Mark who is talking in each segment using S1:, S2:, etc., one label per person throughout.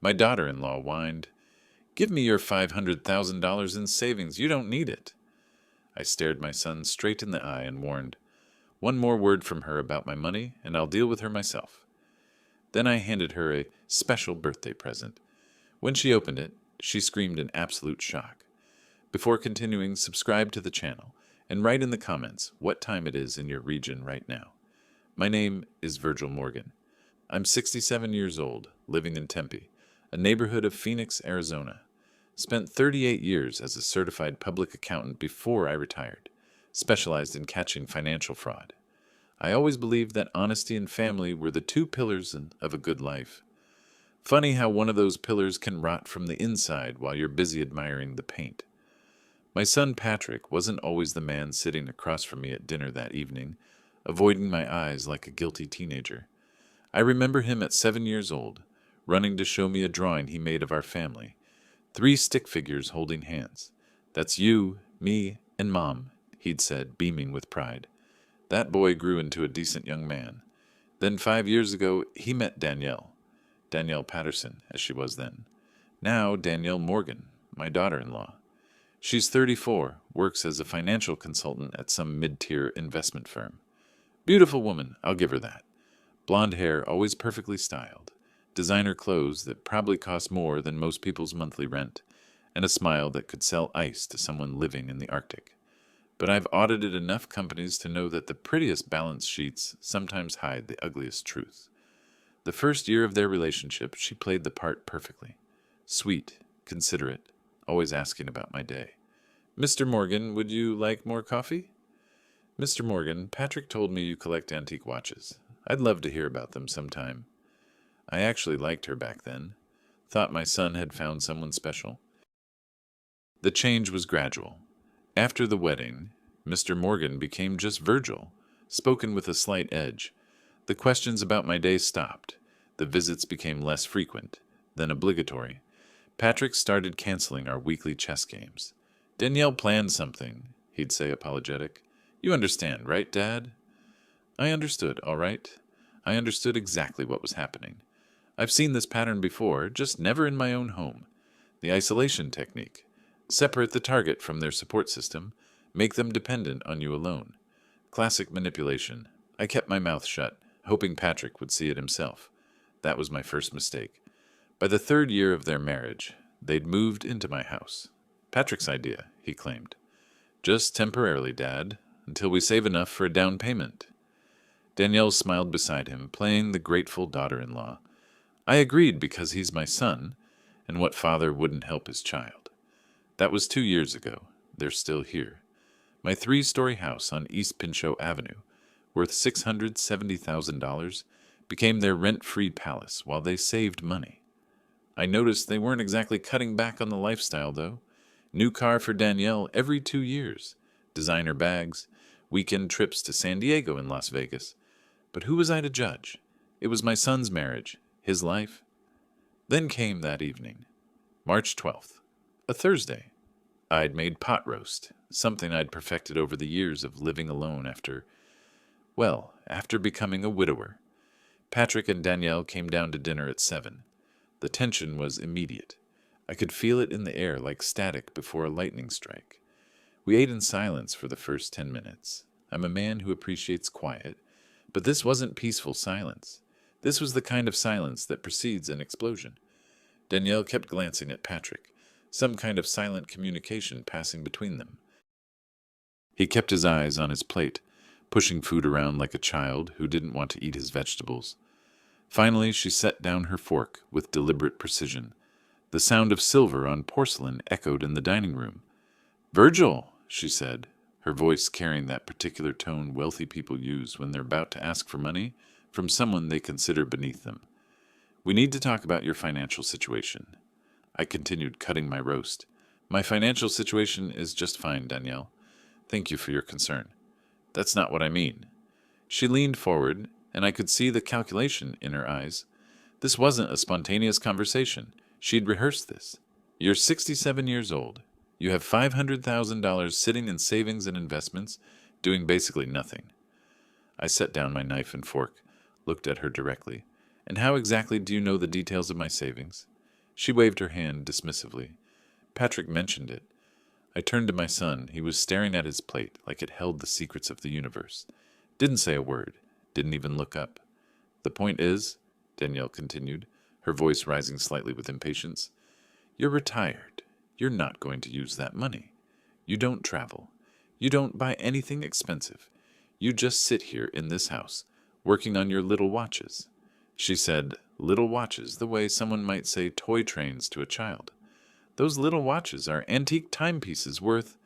S1: My daughter-in-law whined, "Give me your $500,000 in savings. You don't need it." I stared my son straight in the eye and warned, "One more word from her about my money, and I'll deal with her myself." Then I handed her a special birthday present. When she opened it, she screamed in absolute shock. Before continuing, subscribe to the channel and write in the comments what time it is in your region right now. My name is Virgil Morgan. I'm 67 years old, living in Tempe, a neighborhood of Phoenix, Arizona. Spent 38 years as a certified public accountant before I retired, specialized in catching financial fraud. I always believed that honesty and family were the two pillars of a good life. Funny how one of those pillars can rot from the inside while you're busy admiring the paint. My son Patrick wasn't always the man sitting across from me at dinner that evening, avoiding my eyes like a guilty teenager. I remember him at 7 years old, running to show me a drawing he made of our family. 3 stick figures holding hands. "That's you, me, and Mom," he'd said, beaming with pride. That boy grew into a decent young man. Then 5 years ago, he met Danielle Patterson, as she was then. Now Danielle Morgan, my daughter-in-law. She's 34, works as a financial consultant at some mid-tier investment firm. Beautiful woman, I'll give her that. Blonde hair, always perfectly styled. Designer clothes that probably cost more than most people's monthly rent, and a smile that could sell ice to someone living in the Arctic. But I've audited enough companies to know that the prettiest balance sheets sometimes hide the ugliest truth. The first year of their relationship, she played the part perfectly. Sweet, considerate, always asking about my day. "Mr. Morgan, would you like more coffee?" "Mr. Morgan, Patrick told me you collect antique watches. I'd love to hear about them sometime." I actually liked her back then. Thought my son had found someone special. The change was gradual. After the wedding, Mr. Morgan became just Virgil, spoken with a slight edge. The questions about my day stopped. The visits became less frequent, then obligatory. Patrick started canceling our weekly chess games. "Danielle planned something," he'd say, apologetic. "You understand, right, Dad?" I understood, all right. I understood exactly what was happening. I've seen this pattern before, just never in my own home. The isolation technique. Separate the target from their support system, make them dependent on you alone. Classic manipulation. I kept my mouth shut, hoping Patrick would see it himself. That was my first mistake. By the 3rd year of their marriage, they'd moved into my house. Patrick's idea, he claimed. "Just temporarily, Dad, until we save enough for a down payment." Danielle smiled beside him, playing the grateful daughter-in-law. I agreed because he's my son, and what father wouldn't help his child? That was 2 years ago. They're still here. My 3-story house on East Pinchot Avenue, worth $670,000, became their rent-free palace while they saved money. I noticed they weren't exactly cutting back on the lifestyle, though. New car for Danielle every 2 years. Designer bags. Weekend trips to San Diego and Las Vegas. But who was I to judge? It was my son's marriage, his life. Then came that evening. March 12th. A Thursday. I'd made pot roast, something I'd perfected over the years of living alone after becoming a widower. Patrick and Danielle came down to dinner at 7. The tension was immediate. I could feel it in the air like static before a lightning strike. We ate in silence for the first 10 minutes. I'm a man who appreciates quiet, but this wasn't peaceful silence. This was the kind of silence that precedes an explosion. Danielle kept glancing at Patrick, some kind of silent communication passing between them. He kept his eyes on his plate, pushing food around like a child who didn't want to eat his vegetables. Finally, she set down her fork with deliberate precision. The sound of silver on porcelain echoed in the dining room. "Virgil," she said, her voice carrying that particular tone wealthy people use when they're about to ask for money from someone they consider beneath them. "We need to talk about your financial situation." I continued cutting my roast. "My financial situation is just fine, Danielle. Thank you for your concern." "That's not what I mean." She leaned forward, and I could see the calculation in her eyes. This wasn't a spontaneous conversation. She'd rehearsed this. "You're 67 years old. You have $500,000 sitting in savings and investments, doing basically nothing." I set down my knife and fork, looked at her directly. "And how exactly do you know the details of my savings?" She waved her hand dismissively. Patrick mentioned it. I turned to my son. He was staring at his plate like it held the secrets of the universe. Didn't say a word. Didn't even look up. The point is, Danielle continued, her voice rising slightly with impatience, you're retired. You're not going to use that money. You don't travel. You don't buy anything expensive. You just sit here in this house, working on your little watches. She said, little watches, the way someone might say toy trains to a child. Those little watches are antique timepieces worth...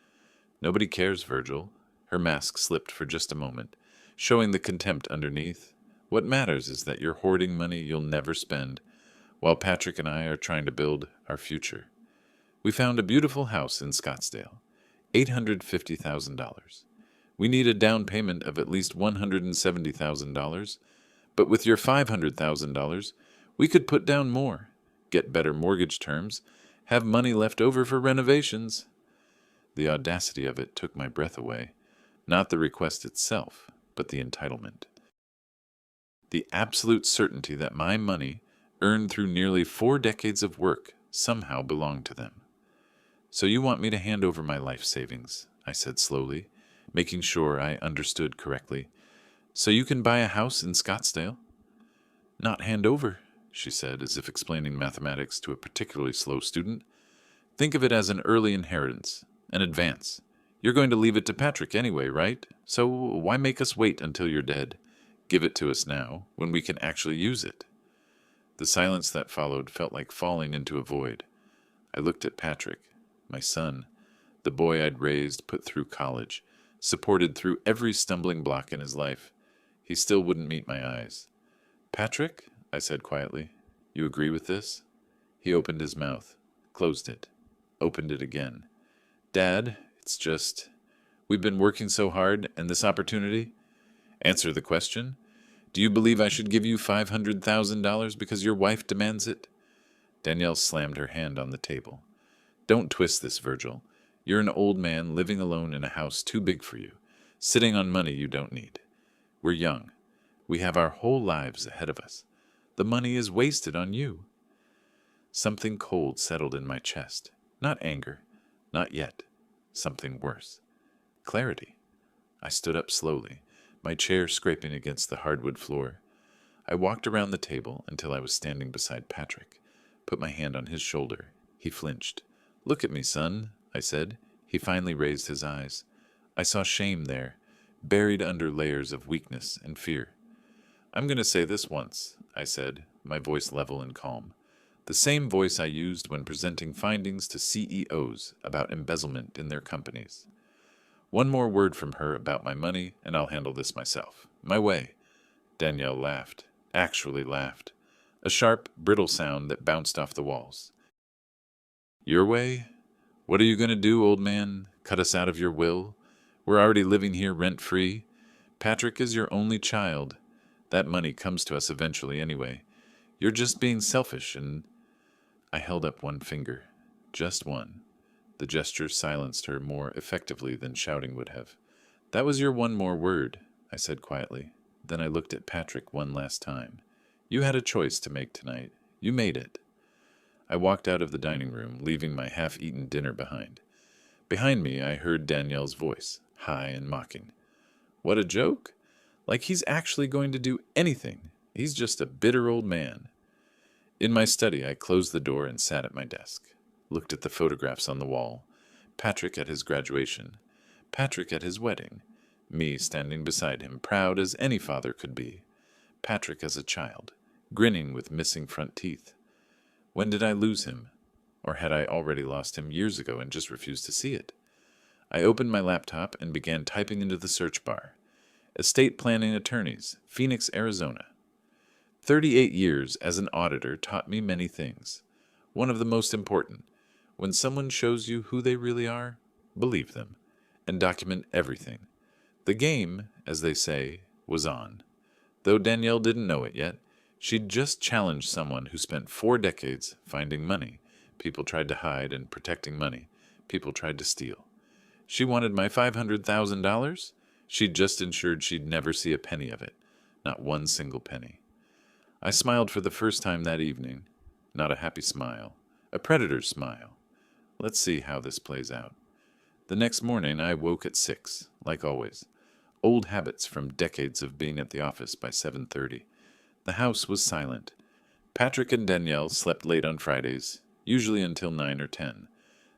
S1: Nobody cares, Virgil. Her mask slipped for just a moment, showing the contempt underneath. What matters is that you're hoarding money you'll never spend, while Patrick and I are trying to build our future. We found a beautiful house in Scottsdale, $850,000. We need a down payment of at least $170,000, but with your $500,000, we could put down more, get better mortgage terms, have money left over for renovations. The audacity of it took my breath away, not the request itself, but the entitlement. The absolute certainty that my money, earned through nearly 4 decades of work, somehow belonged to them. So you want me to hand over my life savings, I said slowly, making sure I understood correctly. So you can buy a house in Scottsdale? Not hand over, she said, as if explaining mathematics to a particularly slow student. Think of it as an early inheritance, an advance. You're going to leave it to Patrick anyway, right? So why make us wait until you're dead? Give it to us now, when we can actually use it. The silence that followed felt like falling into a void. I looked at Patrick, my son, the boy I'd raised, put through college, supported through every stumbling block in his life. He still wouldn't meet my eyes. Patrick, I said quietly, you agree with this? He opened his mouth, closed it, opened it again. Dad, it's just, we've been working so hard, and this opportunity? Answer the question. Do you believe I should give you $500,000 because your wife demands it? Danielle slammed her hand on the table. Don't twist this, Virgil. You're an old man living alone in a house too big for you, sitting on money you don't need. We're young. We have our whole lives ahead of us. The money is wasted on you. Something cold settled in my chest. Not anger. Not yet. Something worse. Clarity. I stood up slowly, my chair scraping against the hardwood floor. I walked around the table until I was standing beside Patrick, put my hand on his shoulder. He flinched. Look at me, son, I said. He finally raised his eyes. I saw shame there, buried under layers of weakness and fear. I'm going to say this once, I said, my voice level and calm. The same voice I used when presenting findings to CEOs about embezzlement in their companies. One more word from her about my money, and I'll handle this myself. My way. Danielle laughed, actually laughed. A sharp, brittle sound that bounced off the walls. Your way? What are you going to do, old man? Cut us out of your will? We're already living here rent-free. Patrick is your only child. That money comes to us eventually anyway. You're just being selfish and... I held up one finger. Just one. The gesture silenced her more effectively than shouting would have. That was your one more word, I said quietly. Then I looked at Patrick one last time. You had a choice to make tonight. You made it. I walked out of the dining room, leaving my half-eaten dinner behind. Behind me, I heard Danielle's voice, high and mocking. What a joke! Like he's actually going to do anything. He's just a bitter old man. In my study, I closed the door and sat at my desk. Looked at the photographs on the wall. Patrick at his graduation. Patrick at his wedding. Me standing beside him, proud as any father could be. Patrick as a child, grinning with missing front teeth. When did I lose him? Or had I already lost him years ago and just refused to see it? I opened my laptop and began typing into the search bar. Estate planning attorneys, Phoenix, Arizona. 38 years as an auditor taught me many things. One of the most important, when someone shows you who they really are, believe them, and document everything. The game, as they say, was on. Though Danielle didn't know it yet, she'd just challenged someone who spent 4 decades finding money. People tried to hide and protecting money. People tried to steal. She wanted my $500,000? She'd just ensured she'd never see a penny of it. Not one single penny. I smiled for the first time that evening. not a happy smile. A predator's smile. Let's see how this plays out. The next morning, I woke at 6, like always. Old habits from decades of being at the office by 7:30. The house was silent. Patrick and Danielle slept late on Fridays, usually until 9 or 10.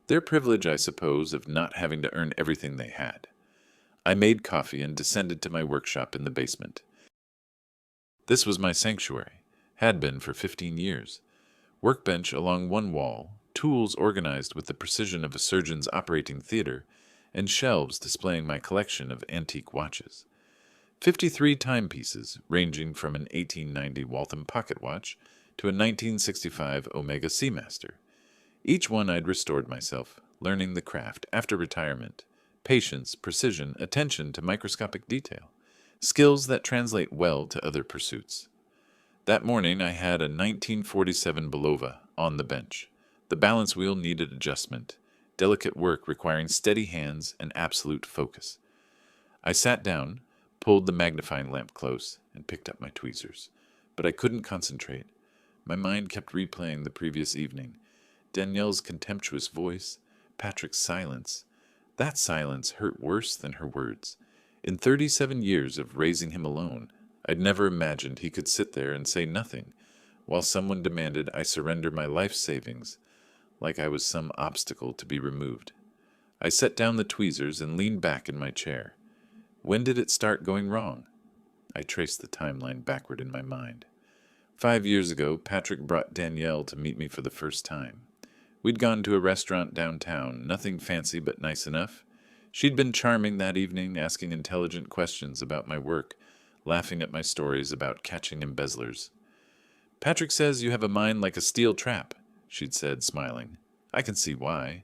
S1: Their privilege, I suppose, of not having to earn everything they had. I made coffee and descended to my workshop in the basement. This was my sanctuary, had been for 15 years. Workbench along one wall, tools organized with the precision of a surgeon's operating theater, and shelves displaying my collection of antique watches. 53 timepieces, ranging from an 1890 Waltham pocket watch to a 1965 Omega Seamaster. Each one I'd restored myself, learning the craft after retirement. Patience, precision, attention to microscopic detail. Skills that translate well to other pursuits. That morning I had a 1947 Belova on the bench. The balance wheel needed adjustment. Delicate work requiring steady hands and absolute focus. I sat down, pulled the magnifying lamp close, and picked up my tweezers. But I couldn't concentrate. My mind kept replaying the previous evening. Danielle's contemptuous voice, Patrick's silence. That silence hurt worse than her words. In 37 years of raising him alone, I'd never imagined he could sit there and say nothing, while someone demanded I surrender my life savings, like I was some obstacle to be removed. I set down the tweezers and leaned back in my chair. When did it start going wrong? I traced the timeline backward in my mind. 5 years ago, Patrick brought Danielle to meet me for the first time. We'd gone to a restaurant downtown, nothing fancy but nice enough. She'd been charming that evening, asking intelligent questions about my work, laughing at my stories about catching embezzlers. "Patrick says you have a mind like a steel trap," she'd said, smiling. "I can see why."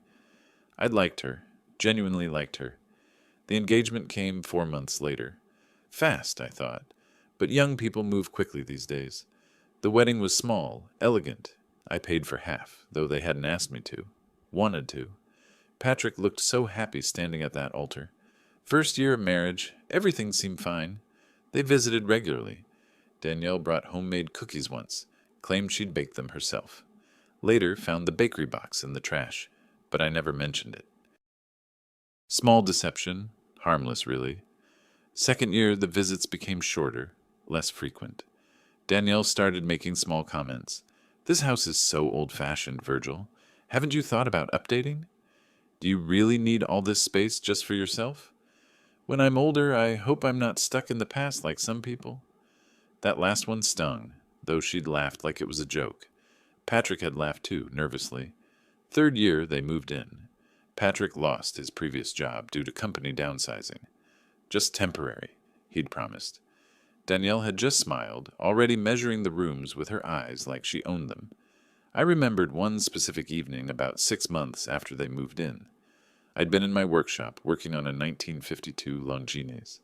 S1: I'd liked her, genuinely liked her. The engagement came 4 months later. Fast, I thought, but young people move quickly these days. The wedding was small, elegant. I paid for half, though they hadn't asked me to. Wanted to. Patrick looked so happy standing at that altar. First year of marriage, everything seemed fine. They visited regularly. Danielle brought homemade cookies once, claimed she'd baked them herself. Later found the bakery box in the trash, but I never mentioned it. Small deception, harmless really. Second year, the visits became shorter, less frequent. Danielle started making small comments. "This house is so old-fashioned, Virgil. Haven't you thought about updating? Do you really need all this space just for yourself? When I'm older, I hope I'm not stuck in the past like some people." That last one stung, though she'd laughed like it was a joke. Patrick had laughed too, nervously. Third year, they moved in. Patrick lost his previous job due to company downsizing. Just temporary, he'd promised. Danielle had just smiled, already measuring the rooms with her eyes like she owned them. I remembered one specific evening about 6 months after they moved in. I'd been in my workshop, working on a 1952 Longines.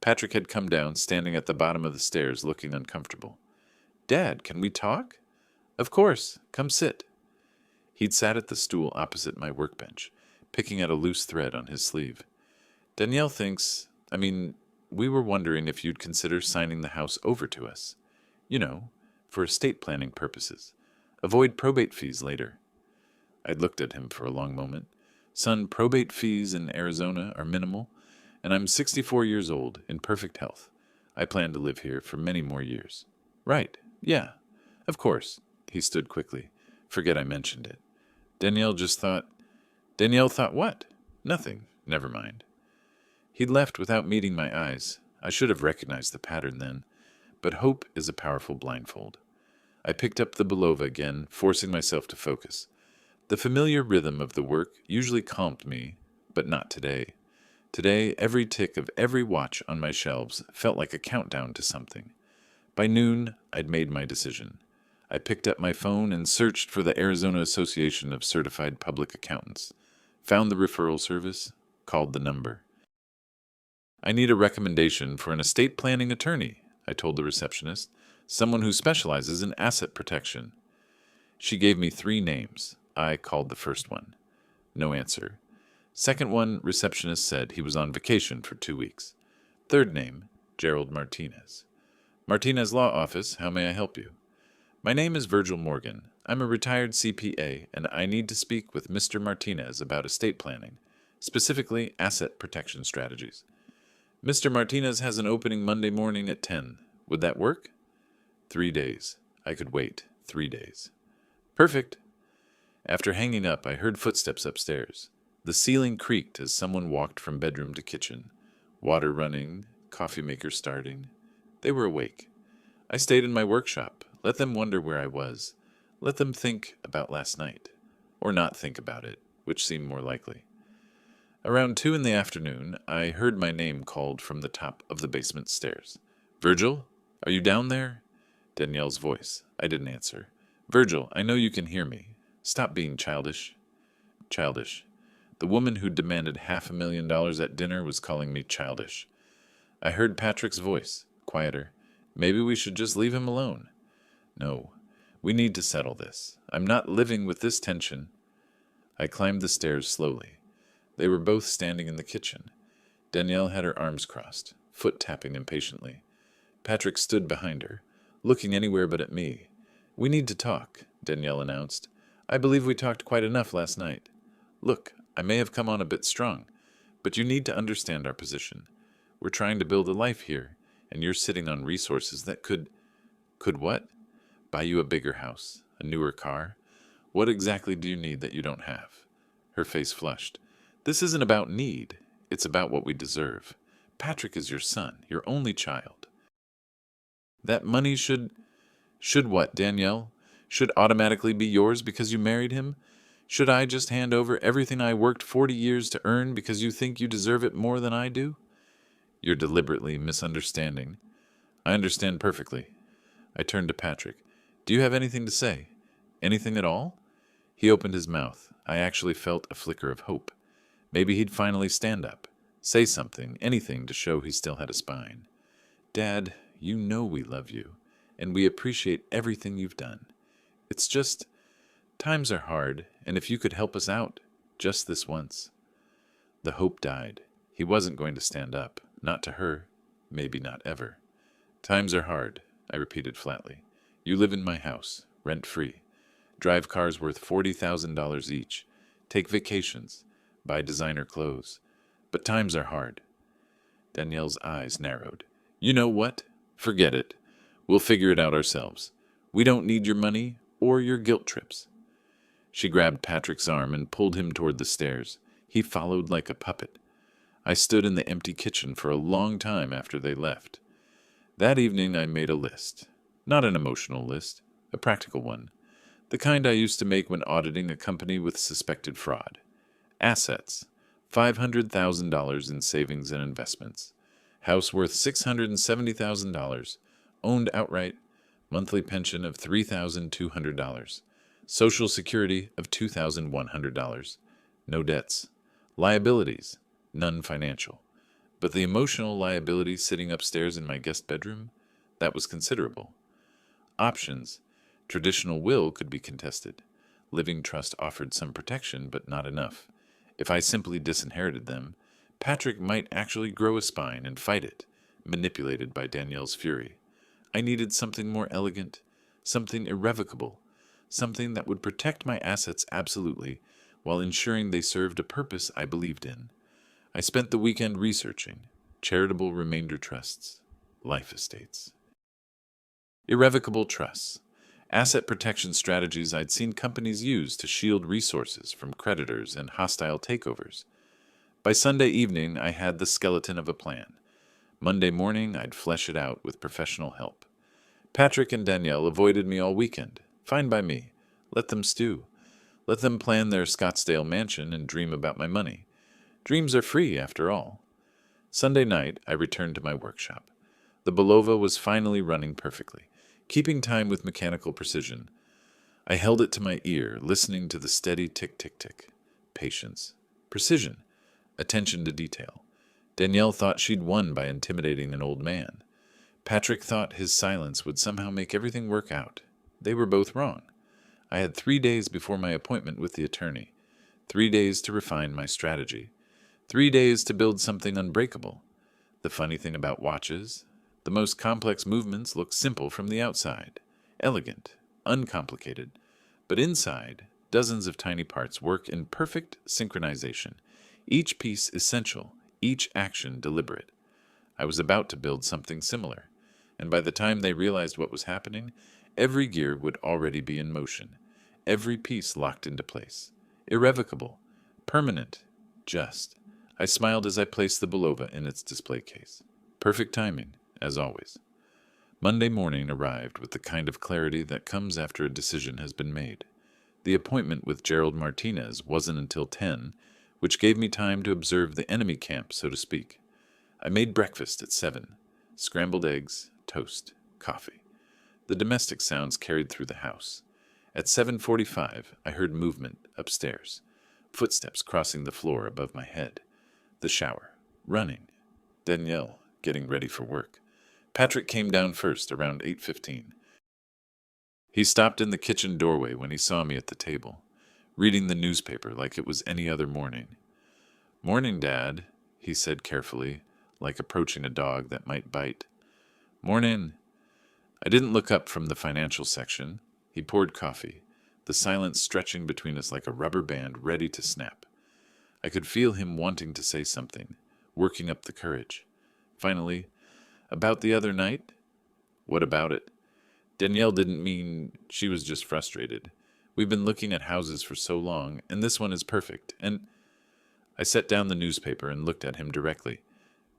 S1: Patrick had come down, standing at the bottom of the stairs, looking uncomfortable. "Dad, can we talk?" "Of course. Come sit." He'd sat at the stool opposite my workbench, picking at a loose thread on his sleeve. "Danielle thinks, we were wondering if you'd consider signing the house over to us. You know, for estate planning purposes. Avoid probate fees later." I'd looked at him for a long moment. "Son, probate fees in Arizona are minimal, and I'm 64 years old, in perfect health. I plan to live here for many more years." "Right, yeah, of course." He stood quickly. "Forget I mentioned it." Danielle thought what? Nothing. Never mind. He'd left without meeting my eyes. I should have recognized the pattern then. But hope is a powerful blindfold. I picked up the Belova again, forcing myself to focus. The familiar rhythm of the work usually calmed me, but not today. Today, every tick of every watch on my shelves felt like a countdown to something. By noon, I'd made my decision. I picked up my phone and searched for the Arizona Association of Certified Public Accountants. Found the referral service, called the number. "I need a recommendation for an estate planning attorney," I told the receptionist, "someone who specializes in asset protection." She gave me 3 names. I called the first one. No answer. Second one, receptionist said he was on vacation for 2 weeks. Third name, Gerald Martinez. "Martinez Law Office, how may I help you?" "My name is Virgil Morgan. I'm a retired CPA, and I need to speak with Mr. Martinez about estate planning, specifically asset protection strategies. Mr. Martinez has an opening Monday morning at 10. Would that work? 3 days. I could wait 3 days. Perfect. After hanging up, I heard footsteps upstairs. The ceiling creaked as someone walked from bedroom to kitchen. Water running, coffee maker starting. They were awake. I stayed in my workshop. Let them wonder where I was. Let them think about last night. Or not think about it, which seemed more likely. Around 2 in the afternoon, I heard my name called from the top of the basement stairs. Virgil? Are you down there? Danielle's voice. I didn't answer. Virgil, I know you can hear me. Stop being childish. Childish. The woman who demanded $500,000 at dinner was calling me childish. I heard Patrick's voice, quieter. Maybe we should just leave him alone. No, we need to settle this. I'm not living with this tension. I climbed the stairs slowly. They were both standing in the kitchen. Danielle had her arms crossed, foot tapping impatiently. Patrick stood behind her, looking anywhere but at me. We need to talk, Danielle announced. I believe we talked quite enough last night. Look, I may have come on a bit strong, but you need to understand our position. We're trying to build a life here, and you're sitting on resources that could what? Buy you a bigger house, a newer car? What exactly do you need that you don't have? Her face flushed. This isn't about need. It's about what we deserve. Patrick is your son, your only child. That money should what, Danielle? Should automatically be yours because you married him? Should I just hand over everything I worked 40 years to earn because you think you deserve it more than I do? You're deliberately misunderstanding. I understand perfectly. I turned to Patrick. Do you have anything to say? Anything at all? He opened his mouth. I actually felt a flicker of hope. Maybe he'd finally stand up, say something, anything to show he still had a spine. Dad, you know we love you, and we appreciate everything you've done. It's just, times are hard, and if you could help us out, just this once. The hope died. He wasn't going to stand up, not to her, maybe not ever. Times are hard, I repeated flatly. You live in my house, rent-free. Drive cars worth $40,000 each. Take vacations. Buy designer clothes. But times are hard. Danielle's eyes narrowed. You know what? Forget it. We'll figure it out ourselves. We don't need your money or your guilt trips. She grabbed Patrick's arm and pulled him toward the stairs. He followed like a puppet. I stood in the empty kitchen for a long time after they left. That evening I made a list. Not an emotional list, a practical one. The kind I used to make when auditing a company with suspected fraud. Assets, $500,000 in savings and investments. House worth $670,000. Owned outright. Monthly pension of $3,200. Social Security of $2,100. No debts. Liabilities, none financial. But the emotional liability sitting upstairs in my guest bedroom, that was considerable. Options. Traditional will could be contested. Living trust offered some protection, but not enough. If I simply disinherited them, Patrick might actually grow a spine and fight it, manipulated by Danielle's fury. I needed something more elegant, something irrevocable, something that would protect my assets absolutely, while ensuring they served a purpose I believed in. I spent the weekend researching charitable remainder trusts, life estates. Irrevocable trusts. Asset protection strategies I'd seen companies use to shield resources from creditors and hostile takeovers. By Sunday evening, I had the skeleton of a plan. Monday morning, I'd flesh it out with professional help. Patrick and Danielle avoided me all weekend. Fine by me. Let them stew. Let them plan their Scottsdale mansion and dream about my money. Dreams are free, after all. Sunday night, I returned to my workshop. The Belova was finally running perfectly, keeping time with mechanical precision. I held it to my ear, listening to the steady tick-tick-tick. Patience. Precision. Attention to detail. Danielle thought she'd won by intimidating an old man. Patrick thought his silence would somehow make everything work out. They were both wrong. I had 3 days before my appointment with the attorney. 3 days to refine my strategy. 3 days to build something unbreakable. The funny thing about watches, the most complex movements look simple from the outside. Elegant, uncomplicated. But inside, dozens of tiny parts work in perfect synchronization, each piece essential, each action deliberate. I was about to build something similar, and by the time they realized what was happening, every gear would already be in motion, every piece locked into place. Irrevocable, permanent, just. I smiled as I placed the Bulova in its display case. Perfect timing, as always. Monday morning arrived with the kind of clarity that comes after a decision has been made. The appointment with Gerald Martinez wasn't until 10, which gave me time to observe the enemy camp, so to speak. I made breakfast at 7. Scrambled eggs, toast, coffee. The domestic sounds carried through the house. At 7:45, I heard movement upstairs. Footsteps crossing the floor above my head. The shower. Running. Danielle, getting ready for work. Patrick came down first, around 8:15. He stopped in the kitchen doorway when he saw me at the table, reading the newspaper like it was any other morning. "Morning, Dad," he said carefully, like approaching a dog that might bite. "Morning." I didn't look up from the financial section. He poured coffee, the silence stretching between us like a rubber band ready to snap. I could feel him wanting to say something, working up the courage. Finally, "About the other night?" "What about it?" Danielle didn't mean she was just frustrated. "We've been looking at houses for so long, and this one is perfect, and—" I set down the newspaper and looked at him directly.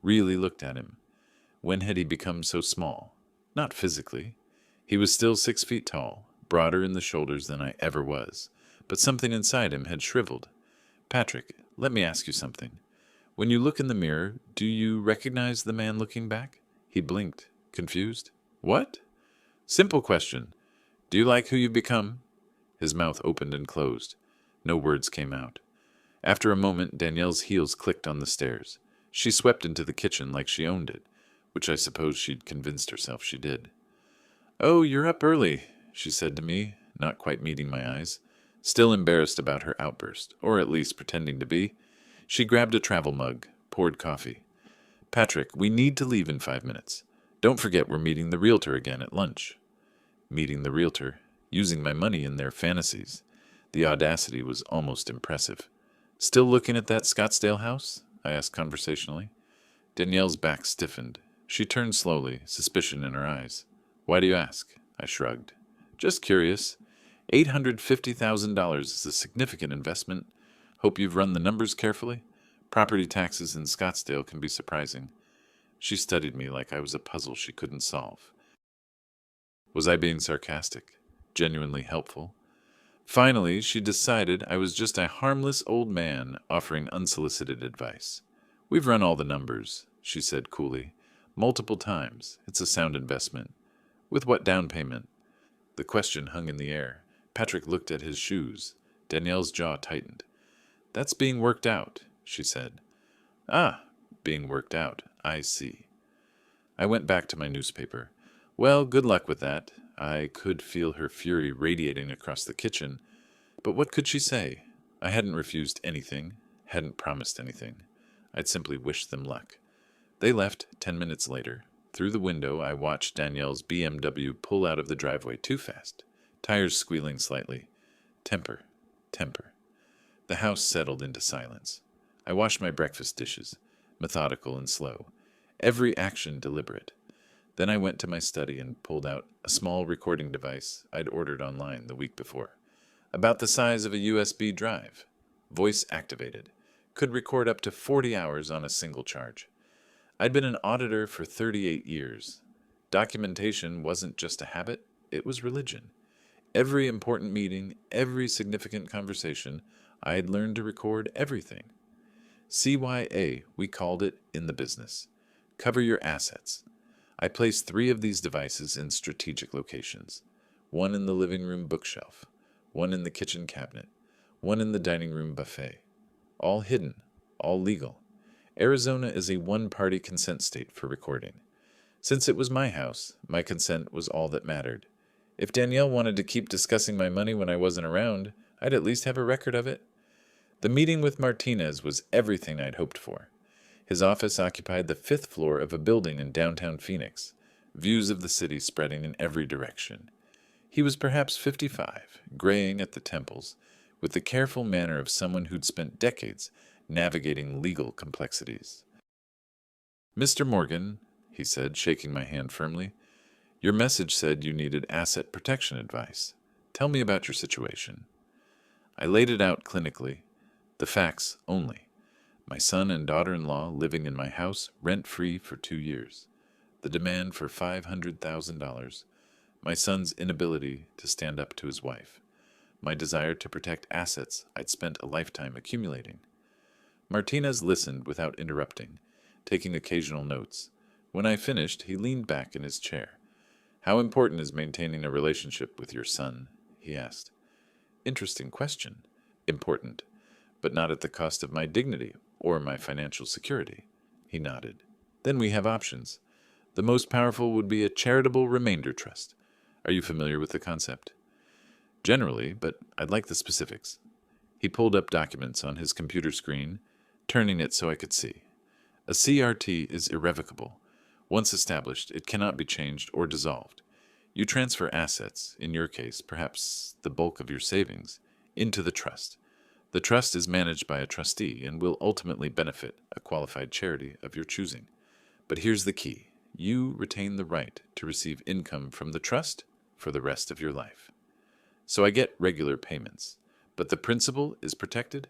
S1: Really looked at him. When had he become so small? Not physically. He was still 6 feet tall, broader in the shoulders than I ever was, but something inside him had shriveled. "Patrick, let me ask you something. When you look in the mirror, do you recognize the man looking back?" He blinked, confused. "What?" "Simple question. Do you like who you've become?" His mouth opened and closed. No words came out. After a moment, Danielle's heels clicked on the stairs. She swept into the kitchen like she owned it, which I suppose she'd convinced herself she did. "Oh, you're up early," she said to me, not quite meeting my eyes. Still embarrassed about her outburst, or at least pretending to be. She grabbed a travel mug, poured coffee. "Patrick, we need to leave in 5 minutes. Don't forget we're meeting the realtor again at lunch." Meeting the realtor, using my money in their fantasies. The audacity was almost impressive. "Still looking at that Scottsdale house?" I asked conversationally. Danielle's back stiffened. She turned slowly, suspicion in her eyes. "Why do you ask?" I shrugged. "Just curious. $850,000 is a significant investment. Hope you've run the numbers carefully. Property taxes in Scottsdale can be surprising." She studied me like I was a puzzle she couldn't solve. Was I being sarcastic? Genuinely helpful? Finally, she decided I was just a harmless old man offering unsolicited advice. "We've run all the numbers," she said coolly. "Multiple times. It's a sound investment." "With what down payment?" The question hung in the air. Patrick looked at his shoes. Danielle's jaw tightened. "That's being worked out," she said. "Ah, being worked out. I see." I went back to my newspaper. Well, good luck with that. I could feel her fury radiating across the kitchen. But what could she say? I hadn't refused anything, hadn't promised anything. I'd simply wished them luck. They left 10 minutes later. Through the window, I watched Danielle's BMW pull out of the driveway too fast, tires squealing slightly. Temper, temper. The house settled into silence. I washed my breakfast dishes, methodical and slow, every action deliberate. Then I went to my study and pulled out a small recording device I'd ordered online the week before. About the size of a USB drive. Voice activated. Could record up to 40 hours on a single charge. I'd been an auditor for 38 years. Documentation wasn't just a habit, it was religion. Every important meeting, every significant conversation, I had learned to record everything. CYA, we called it in the business. Cover your assets. I placed 3 of these devices in strategic locations. One in the living room bookshelf, one in the kitchen cabinet, one in the dining room buffet. All hidden, all legal. Arizona is a one-party consent state for recording. Since it was my house, my consent was all that mattered. If Danielle wanted to keep discussing my money when I wasn't around, I'd at least have a record of it. The meeting with Martinez was everything I'd hoped for. His office occupied the 5th floor of a building in downtown Phoenix, views of the city spreading in every direction. He was perhaps 55, graying at the temples, with the careful manner of someone who'd spent decades navigating legal complexities. "Mr. Morgan," he said, shaking my hand firmly, "your message said you needed asset protection advice. Tell me about your situation." I laid it out clinically, the facts only. My son and daughter-in-law living in my house rent-free for 2 years. The demand for $500,000. My son's inability to stand up to his wife. My desire to protect assets I'd spent a lifetime accumulating. Martinez listened without interrupting, taking occasional notes. When I finished, he leaned back in his chair. "How important is maintaining a relationship with your son?" he asked. "Interesting question. Important, but not at the cost of my dignity or my financial security." He nodded. "Then we have options. The most powerful would be a charitable remainder trust. Are you familiar with the concept?" "Generally, but I'd like the specifics." He pulled up documents on his computer screen, turning it so I could see. A CRT is irrevocable. Once established, it cannot be changed or dissolved. You transfer assets, in your case, perhaps the bulk of your savings, into the trust. The trust is managed by a trustee and will ultimately benefit a qualified charity of your choosing. But here's the key. You retain the right to receive income from the trust for the rest of your life. So I get regular payments, but the principal is protected?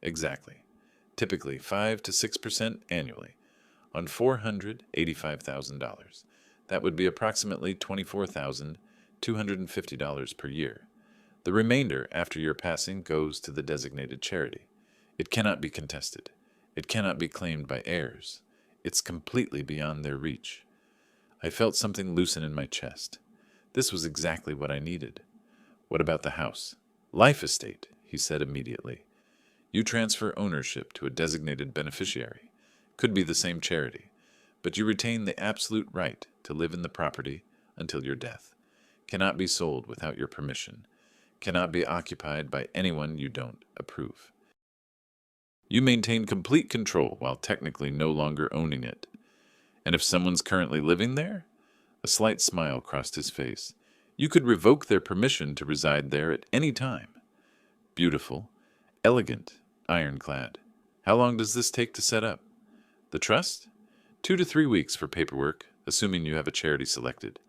S1: Exactly. Typically 5 to 6% annually on $485,000. That would be approximately $24,250 per year. The remainder after your passing goes to the designated charity. It cannot be contested. It cannot be claimed by heirs. It's completely beyond their reach. I felt something loosen in my chest. This was exactly what I needed. "What about the house?" "Life estate," he said immediately. You transfer ownership to a designated beneficiary. Could be the same charity, but you retain the absolute right to live in the property until your death. Cannot be sold without your permission. Cannot be occupied by anyone you don't approve. You maintain complete control while technically no longer owning it. And if someone's currently living there? A slight smile crossed his face. You could revoke their permission to reside there at any time. Beautiful, elegant, ironclad. How long does this take to set up? The trust? 2 to 3 weeks for paperwork, assuming you have a charity selected.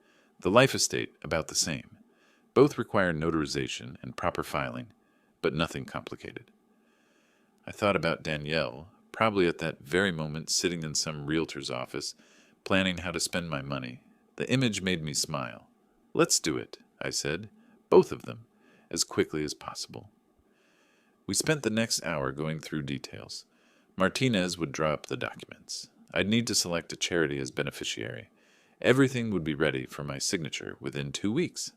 S1: The life estate, about the same. Both require notarization and proper filing, but nothing complicated. I thought about Danielle, probably at that very moment sitting in some realtor's office, planning how to spend my money. The image made me smile. "Let's do it," I said, "both of them, as quickly as possible." We spent the next hour going through details. Martinez would draw up the documents. I'd need to select a charity as beneficiary. Everything would be ready for my signature within 2 weeks.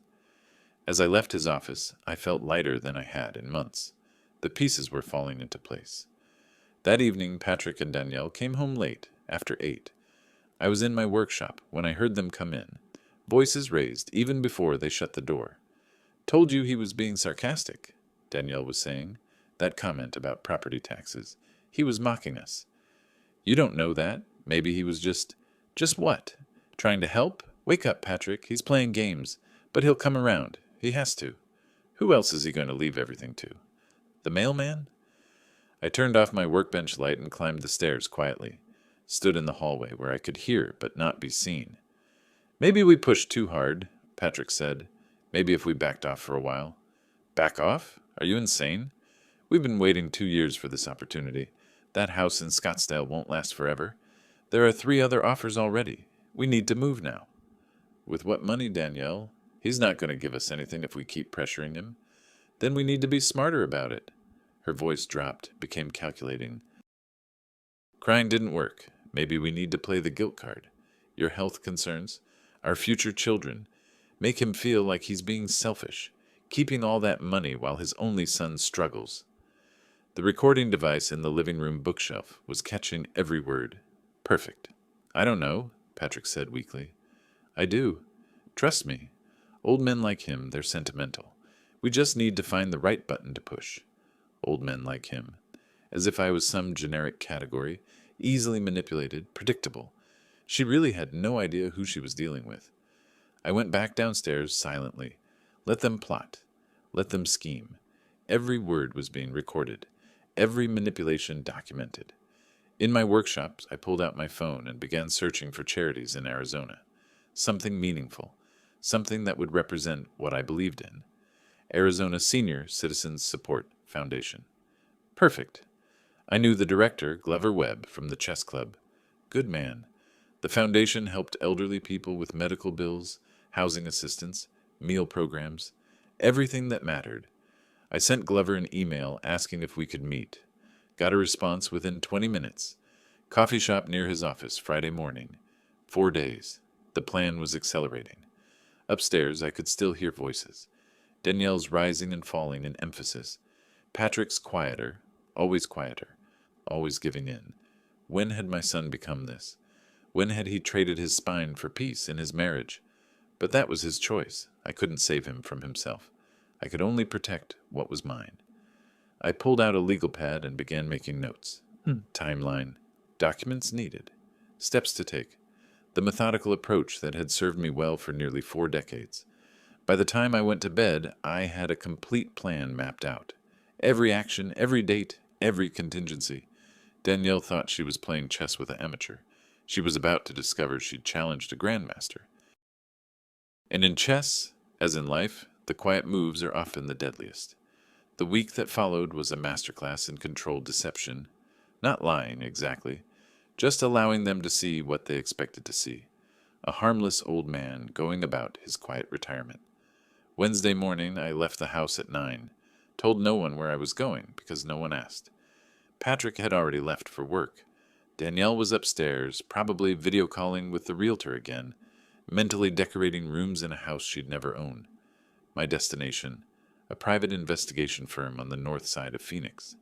S1: As I left his office, I felt lighter than I had in months. The pieces were falling into place. That evening, Patrick and Danielle came home late, after 8. I was in my workshop when I heard them come in, voices raised even before they shut the door. "Told you he was being sarcastic," Danielle was saying. That comment about property taxes. He was mocking us. "You don't know that. Maybe he was just what? Trying to help? Wake up, Patrick. He's playing games. But he'll come around. He has to. Who else is he going to leave everything to? The mailman?" I turned off my workbench light and climbed the stairs quietly. Stood in the hallway where I could hear but not be seen. "Maybe we pushed too hard," Patrick said. "Maybe if we backed off for a while." "Back off? Are you insane? We've been waiting 2 years for this opportunity. That house in Scottsdale won't last forever. There are 3 other offers already. We need to move now." "With what money, Danielle? He's not going to give us anything if we keep pressuring him. Then we need to be smarter about it." Her voice dropped, became calculating. "Crying didn't work. Maybe we need to play the guilt card. Your health concerns, our future children. Make him feel like he's being selfish, keeping all that money while his only son struggles." The recording device in the living room bookshelf was catching every word. Perfect. "I don't know," Patrick said weakly. "I do. Trust me. Old men like him, they're sentimental. We just need to find the right button to push. Old men like him. As if I was some generic category, easily manipulated, predictable. She really had no idea who she was dealing with. I went back downstairs silently. Let them plot. Let them scheme. Every word was being recorded. Every manipulation documented. In my workshops, I pulled out my phone and began searching for charities in Arizona. Something meaningful. Something that would represent what I believed in. Arizona Senior Citizens Support Foundation. Perfect. I knew the director, Glover Webb, from the chess club. Good man. The foundation helped elderly people with medical bills, housing assistance, meal programs, everything that mattered. I sent Glover an email asking if we could meet. Got a response within 20 minutes. Coffee shop near his office, Friday morning. 4 days. The plan was exhilarating. Upstairs, I could still hear voices. Danielle's rising and falling in emphasis. Patrick's quieter, always giving in. When had my son become this? When had he traded his spine for peace in his marriage? But that was his choice. I couldn't save him from himself. I could only protect what was mine. I pulled out a legal pad and began making notes. Timeline. Documents needed. Steps to take. The methodical approach that had served me well for nearly 4 decades. By the time I went to bed, I had a complete plan mapped out. Every action, every date, every contingency. Danielle thought she was playing chess with an amateur. She was about to discover she'd challenged a grandmaster. And in chess, as in life, the quiet moves are often the deadliest. The week that followed was a masterclass in controlled deception. Not lying, exactly. Just allowing them to see what they expected to see. A harmless old man going about his quiet retirement. Wednesday morning, I left the house at 9. Told no one where I was going, because no one asked. Patrick had already left for work. Danielle was upstairs, probably video calling with the realtor again, mentally decorating rooms in a house she'd never owned. My destination, a private investigation firm on the north side of Phoenix.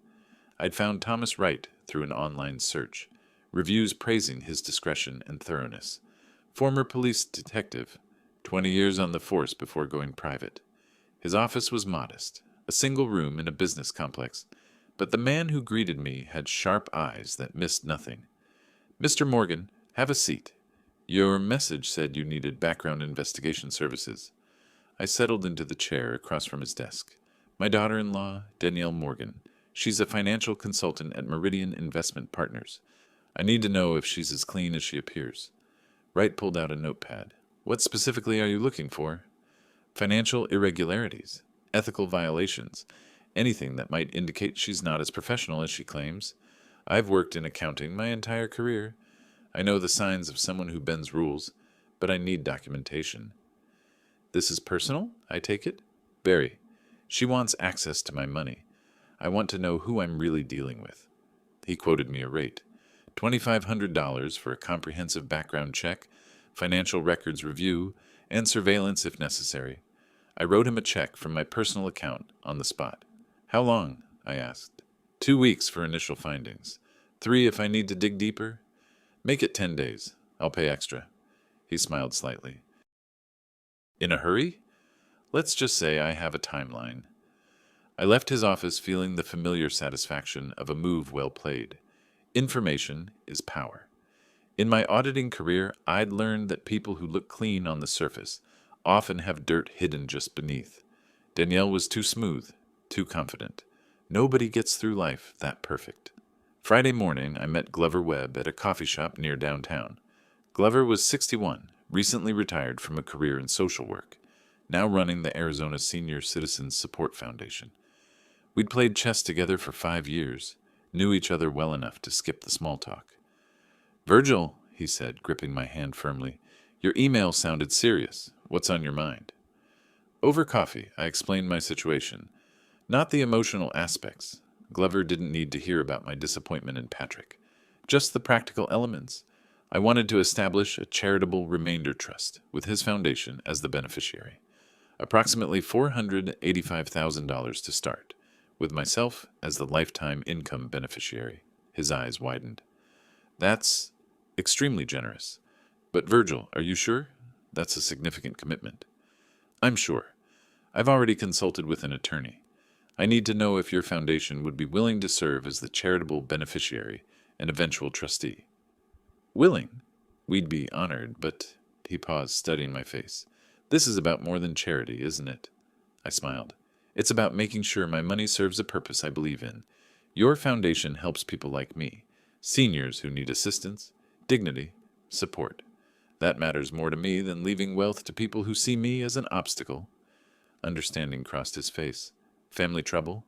S1: I'd found Thomas Wright through an online search, reviews praising his discretion and thoroughness. Former police detective, 20 years on the force before going private. His office was modest, a single room in a business complex, but the man who greeted me had sharp eyes that missed nothing. "Mr. Morgan, have a seat. Your message said you needed background investigation services." I settled into the chair across from his desk. "My daughter-in-law, Danielle Morgan. She's a financial consultant at Meridian Investment Partners. I need to know if she's as clean as she appears." Wright pulled out a notepad. "What specifically are you looking for?" "Financial irregularities, ethical violations, anything that might indicate she's not as professional as she claims. I've worked in accounting my entire career. I know the signs of someone who bends rules, but I need documentation." "This is personal, I take it?" "Very. She wants access to my money. I want to know who I'm really dealing with." He quoted me a rate. $2,500 for a comprehensive background check, financial records review, and surveillance if necessary. I wrote him a check from my personal account on the spot. "How long?" I asked. 2 weeks for initial findings. 3 if I need to dig deeper. Make it 10 days. I'll pay extra." He smiled slightly. "In a hurry?" "Let's just say I have a timeline." I left his office feeling the familiar satisfaction of a move well played. Information is power. In my auditing career, I'd learned that people who look clean on the surface often have dirt hidden just beneath. Danielle was too smooth, too confident. Nobody gets through life that perfect. Friday morning, I met Glover Webb at a coffee shop near downtown. Glover was 61, recently retired from a career in social work, now running the Arizona Senior Citizens Support Foundation. We'd played chess together for 5 years, knew each other well enough to skip the small talk. "Virgil," he said, gripping my hand firmly, "your email sounded serious. What's on your mind?" Over coffee, I explained my situation. Not the emotional aspects. Glover didn't need to hear about my disappointment in Patrick. Just the practical elements. I wanted to establish a charitable remainder trust with his foundation as the beneficiary. Approximately $485,000 to start, with myself as the lifetime income beneficiary. His eyes widened. "That's extremely generous. But Virgil, are you sure? That's a significant commitment." "I'm sure. I've already consulted with an attorney. I need to know if your foundation would be willing to serve as the charitable beneficiary and eventual trustee." "Willing? We'd be honored, but—" He paused, studying my face. "This is about more than charity, isn't it?" I smiled. It's about making sure my money serves a purpose I believe in. Your foundation helps people like me, seniors who need assistance, dignity, support. That matters more to me than leaving wealth to people who see me as an obstacle. Understanding crossed his face. Family trouble?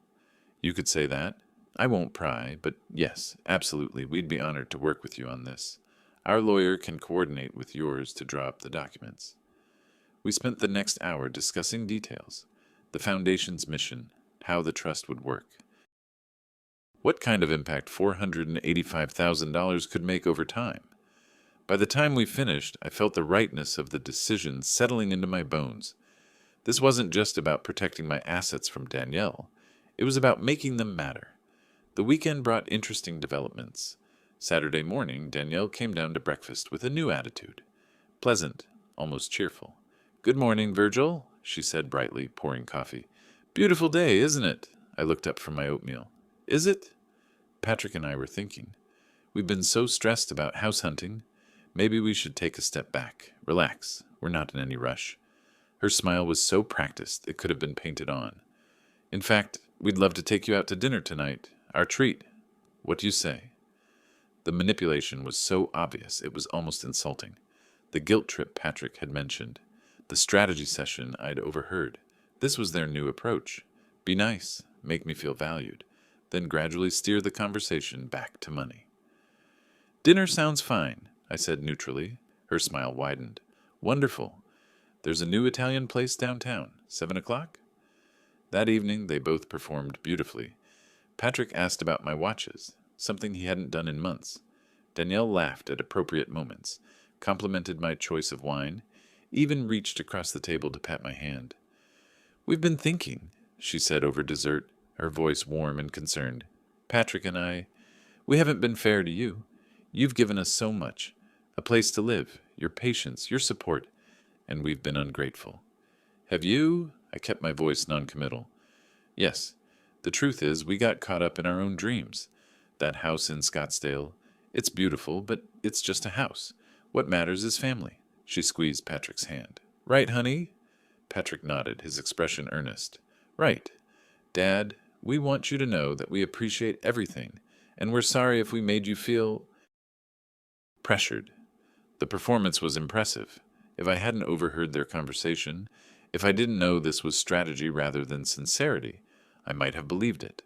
S1: You could say that. I won't pry, but yes, absolutely, we'd be honored to work with you on this. Our lawyer can coordinate with yours to draw up the documents. We spent the next hour discussing details, the Foundation's mission, how the trust would work. What kind of impact $485,000 could make over time? By the time we finished, I felt the rightness of the decision settling into my bones. This wasn't just about protecting my assets from Danielle. It was about making them matter. The weekend brought interesting developments. Saturday morning, Danielle came down to breakfast with a new attitude. Pleasant, almost cheerful. "Good morning, Virgil," she said brightly, pouring coffee. "Beautiful day, isn't it?" I looked up from my oatmeal. "Is it?" Patrick and I were thinking. We've been so stressed about house hunting. Maybe we should take a step back. Relax. We're not in any rush. Her smile was so practiced it could have been painted on. "In fact, we'd love to take you out to dinner tonight. Our treat. What do you say?" The manipulation was so obvious it was almost insulting. The guilt trip Patrick had mentioned. The strategy session I'd overheard. This was their new approach. Be nice, make me feel valued, then gradually steer the conversation back to money. "Dinner sounds fine," I said neutrally. Her smile widened. "Wonderful. There's a new Italian place downtown. 7 o'clock?" That evening they both performed beautifully. Patrick asked about my watches, something he hadn't done in months. Danielle laughed at appropriate moments, complimented my choice of wine, even reached across the table to pat my hand. "We've been thinking," she said over dessert, her voice warm and concerned. "Patrick and we haven't been fair to you. You've given us so much, a place to live, your patience, your support, and we've been ungrateful. Have you?" I kept my voice noncommittal. "Yes. The truth is, we got caught up in our own dreams. That house in Scottsdale, it's beautiful, but it's just a house. What matters is family." She squeezed Patrick's hand. "Right, honey?" Patrick nodded, his expression earnest. "Right. Dad, we want you to know that we appreciate everything, and we're sorry if we made you feel pressured." The performance was impressive. If I hadn't overheard their conversation, if I didn't know this was strategy rather than sincerity, I might have believed it.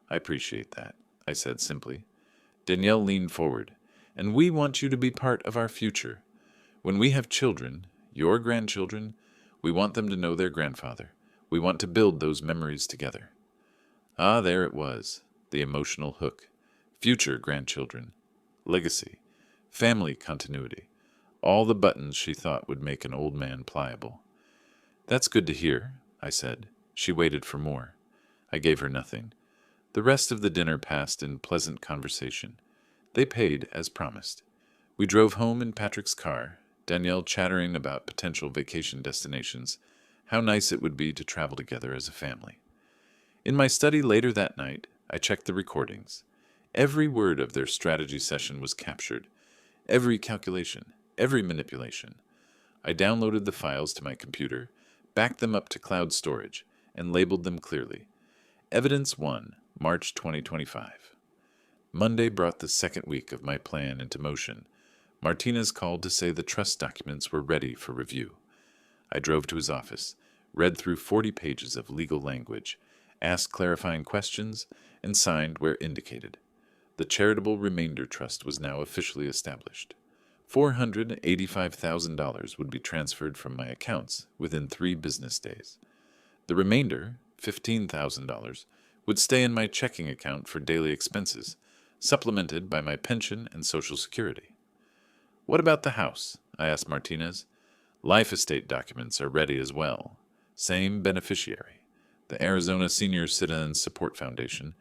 S1: "I appreciate that," I said simply. Danielle leaned forward. "And we want you to be part of our future. When we have children, your grandchildren, we want them to know their grandfather. We want to build those memories together." Ah, there it was, the emotional hook. Future grandchildren, legacy, family continuity, all the buttons she thought would make an old man pliable. "That's good to hear," I said. She waited for more. I gave her nothing. The rest of the dinner passed in pleasant conversation. They paid as promised. We drove home in Patrick's car, Danielle chattering about potential vacation destinations, how nice it would be to travel together as a family. In my study later that night, I checked the recordings. Every word of their strategy session was captured. Every calculation, every manipulation. I downloaded the files to my computer, backed them up to cloud storage, and labeled them clearly. Evidence 1, March 2025. Monday brought the second week of my plan into motion. Martinez called to say the trust documents were ready for review. I drove to his office, read through 40 pages of legal language, asked clarifying questions, and signed where indicated. The charitable remainder trust was now officially established. $485,000 would be transferred from my accounts within 3 business days. The remainder, $15,000, would stay in my checking account for daily expenses, supplemented by my pension and Social Security. "What about the house?" I asked Martinez. "Life estate documents are ready as well. Same beneficiary, the Arizona Senior Citizens Support Foundation.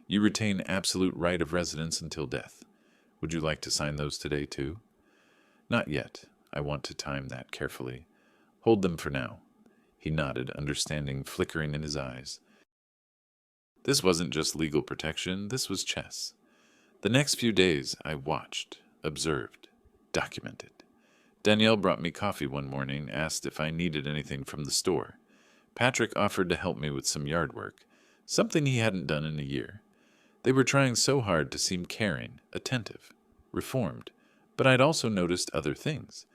S1: You retain absolute right of residence until death. Would you like to sign those today, too?" "Not yet. I want to time that carefully. Hold them for now." He nodded, understanding flickering in his eyes. This wasn't just legal protection, this was chess. The next few days I watched, observed, documented. Danielle brought me coffee one morning, asked if I needed anything from the store. Patrick offered to help me with some yard work, something he hadn't done in a year. They were trying so hard to seem caring, attentive, reformed, but I'd also noticed other things.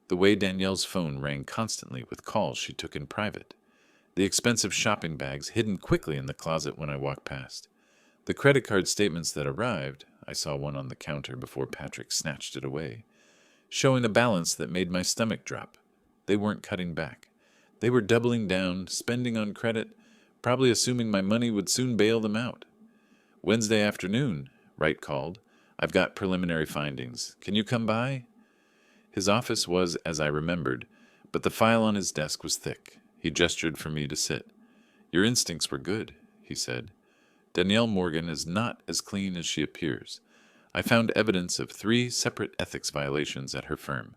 S1: The way Danielle's phone rang constantly with calls she took in private. The expensive shopping bags hidden quickly in the closet when I walked past. The credit card statements that arrived, I saw one on the counter before Patrick snatched it away, showing a balance that made my stomach drop. They weren't cutting back. They were doubling down, spending on credit, probably assuming my money would soon bail them out. Wednesday afternoon, Wright called. I've got preliminary findings. Can you come by? His office was as I remembered, but the file on his desk was thick. He gestured for me to sit. Your instincts were good, he said. Danielle Morgan is not as clean as she appears. I found evidence of 3 separate ethics violations at her firm.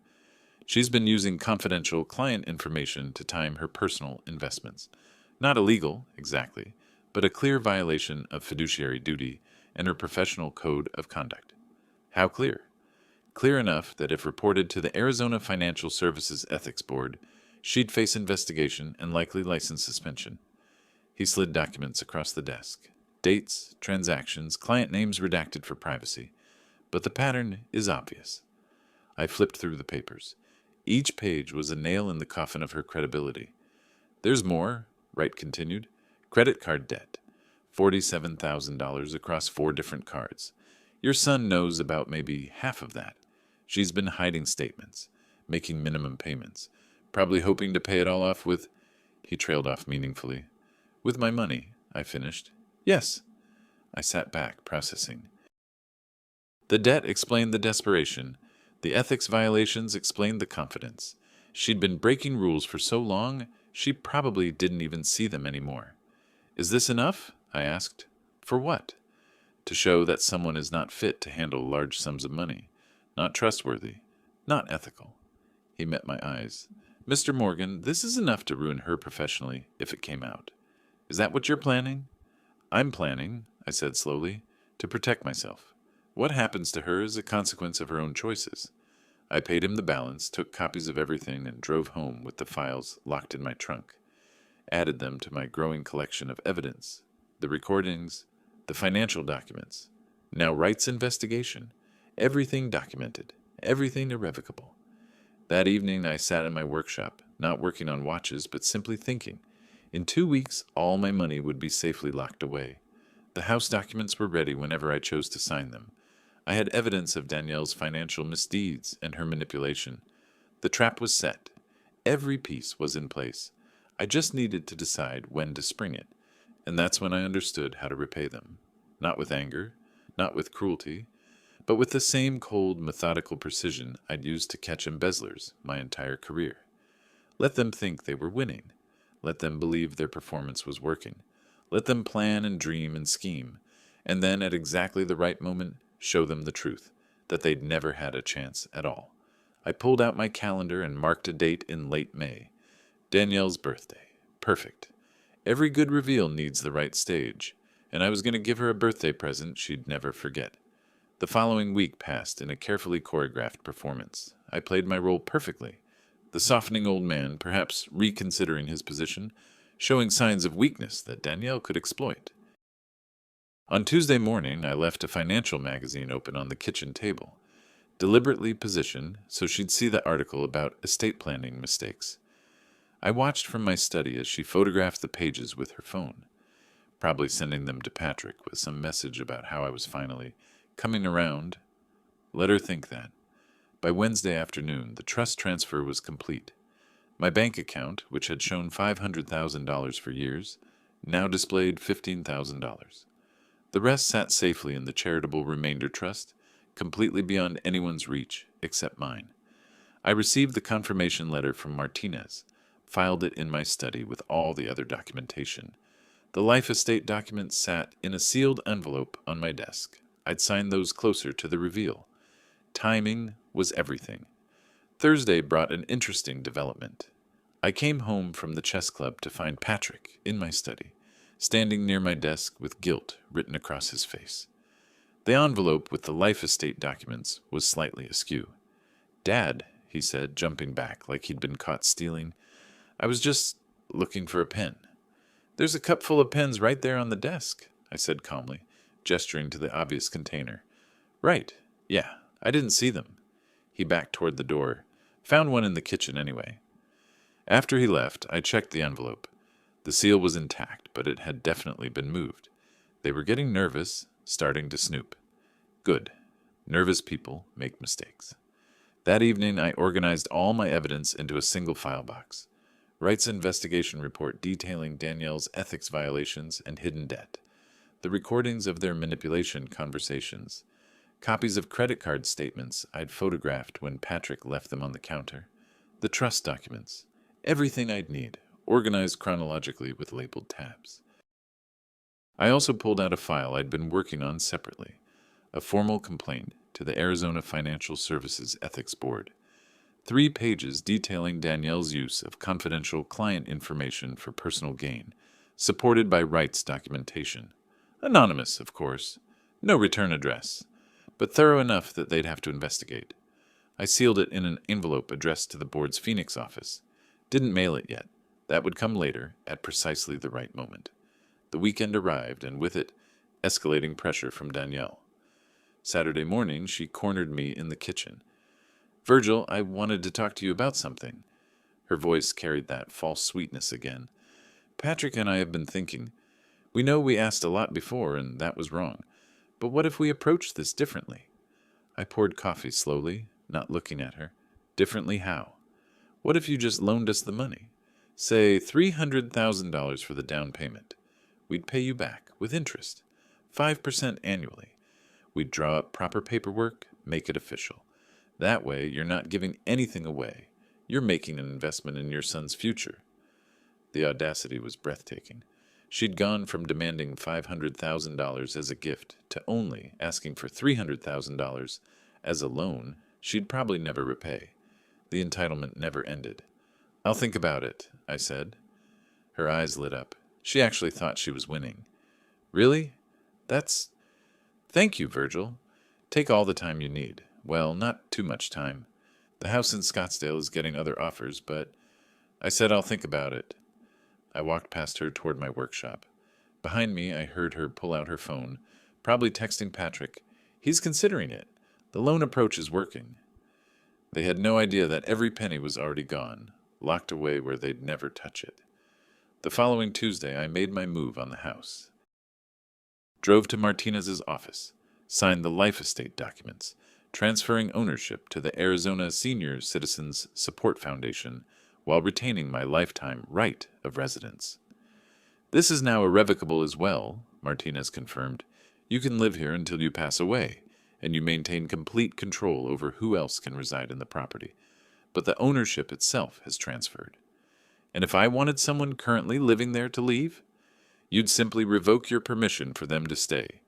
S1: She's been using confidential client information to time her personal investments. Not illegal, exactly, but a clear violation of fiduciary duty and her professional code of conduct. How clear? Clear enough that if reported to the Arizona Financial Services Ethics Board, she'd face investigation and likely license suspension. He slid documents across the desk. Dates, transactions, client names redacted for privacy. But the pattern is obvious. I flipped through the papers. Each page was a nail in the coffin of her credibility. There's more, Wright continued. Credit card debt. $47,000 across 4 different cards. Your son knows about maybe half of that. She's been hiding statements, making minimum payments, probably hoping to pay it all off with... He trailed off meaningfully. With my money, I finished. Yes. I sat back, processing. The debt explained the desperation. The ethics violations explained the confidence. She'd been breaking rules for so long, she probably didn't even see them anymore. Is this enough? I asked. For what? To show that someone is not fit to handle large sums of money, not trustworthy, not ethical. He met my eyes. Mr. Morgan, this is enough to ruin her professionally if it came out. Is that what you're planning? I'm planning, I said slowly, to protect myself. What happens to her is a consequence of her own choices. I paid him the balance, took copies of everything, and drove home with the files locked in my trunk. Added them to my growing collection of evidence, the recordings, the financial documents. Now Wright's investigation. Everything documented, everything irrevocable. That evening I sat in my workshop, not working on watches, but simply thinking. In 2 weeks, all my money would be safely locked away. The house documents were ready whenever I chose to sign them. I had evidence of Danielle's financial misdeeds and her manipulation. The trap was set. Every piece was in place. I just needed to decide when to spring it, and that's when I understood how to repay them. Not with anger, not with cruelty, but with the same cold, methodical precision I'd used to catch embezzlers my entire career. Let them think they were winning. Let them believe their performance was working. Let them plan and dream and scheme, and then at exactly the right moment, show them the truth, that they'd never had a chance at all. I pulled out my calendar and marked a date in late May. Danielle's birthday. Perfect. Every good reveal needs the right stage, and I was going to give her a birthday present she'd never forget. The following week passed in a carefully choreographed performance. I played my role perfectly. The softening old man, perhaps reconsidering his position, showing signs of weakness that Danielle could exploit. On Tuesday morning, I left a financial magazine open on the kitchen table, deliberately positioned so she'd see the article about estate planning mistakes. I watched from my study as she photographed the pages with her phone, probably sending them to Patrick with some message about how I was finally coming around. Let her think that. By Wednesday afternoon, the trust transfer was complete. My bank account, which had shown $500,000 for years, now displayed $15,000. The rest sat safely in the charitable remainder trust, completely beyond anyone's reach except mine. I received the confirmation letter from Martinez, filed it in my study with all the other documentation. The life estate documents sat in a sealed envelope on my desk. I'd signed those closer to the reveal. Timing was everything. Thursday brought an interesting development. I came home from the chess club to find Patrick in my study, standing near my desk with guilt written across his face. The envelope with the life estate documents was slightly askew. "Dad," he said, jumping back like he'd been caught stealing, "I was just looking for a pen. There's a cup full of pens right there on the desk, I said calmly, gesturing to the obvious container. Right. Yeah, I didn't see them. He backed toward the door. Found one in the kitchen anyway. After he left, I checked the envelope. The seal was intact, but it had definitely been moved. They were getting nervous, starting to snoop. Good. Nervous people make mistakes. That evening, I organized all my evidence into a single file box. Wright's investigation report detailing Danielle's ethics violations and hidden debt. The recordings of their manipulation conversations. Copies of credit card statements I'd photographed when Patrick left them on the counter. The trust documents. Everything I'd need, organized chronologically with labeled tabs. I also pulled out a file I'd been working on separately. A formal complaint to the Arizona Financial Services Ethics Board. 3 pages detailing Danielle's use of confidential client information for personal gain, supported by Wright's documentation. Anonymous, of course. No return address, but thorough enough that they'd have to investigate. I sealed it in an envelope addressed to the board's Phoenix office. Didn't mail it yet. That would come later, at precisely the right moment. The weekend arrived, and with it, escalating pressure from Danielle. Saturday morning, she cornered me in the kitchen. Virgil, I wanted to talk to you about something. Her voice carried that false sweetness again. Patrick and I have been thinking. We know we asked a lot before, and that was wrong. But what if we approached this differently? I poured coffee slowly, not looking at her. Differently how? What if you just loaned us the money? Say $300,000 for the down payment. We'd pay you back, with interest. 5% annually. We'd draw up proper paperwork, make it official. That way, you're not giving anything away. You're making an investment in your son's future. The audacity was breathtaking. She'd gone from demanding $500,000 as a gift to only asking for $300,000 as a loan she'd probably never repay. The entitlement never ended. I'll think about it, I said. Her eyes lit up. She actually thought she was winning. Really? Thank you, Virgil. Take all the time you need. Well, not too much time. The house in Scottsdale is getting other offers, but I said I'll think about it. I walked past her toward my workshop. Behind me, I heard her pull out her phone, probably texting Patrick. He's considering it. The loan approach is working. They had no idea that every penny was already gone, locked away where they'd never touch it. The following Tuesday, I made my move on the house. Drove to Martinez's office, signed the life estate documents, transferring ownership to the Arizona Senior Citizens Support Foundation while retaining my lifetime right of residence. This is now irrevocable as well, Martinez confirmed. You can live here until you pass away, and you maintain complete control over who else can reside in the property. But the ownership itself has transferred. And if I wanted someone currently living there to leave, you'd simply revoke your permission for them to stay.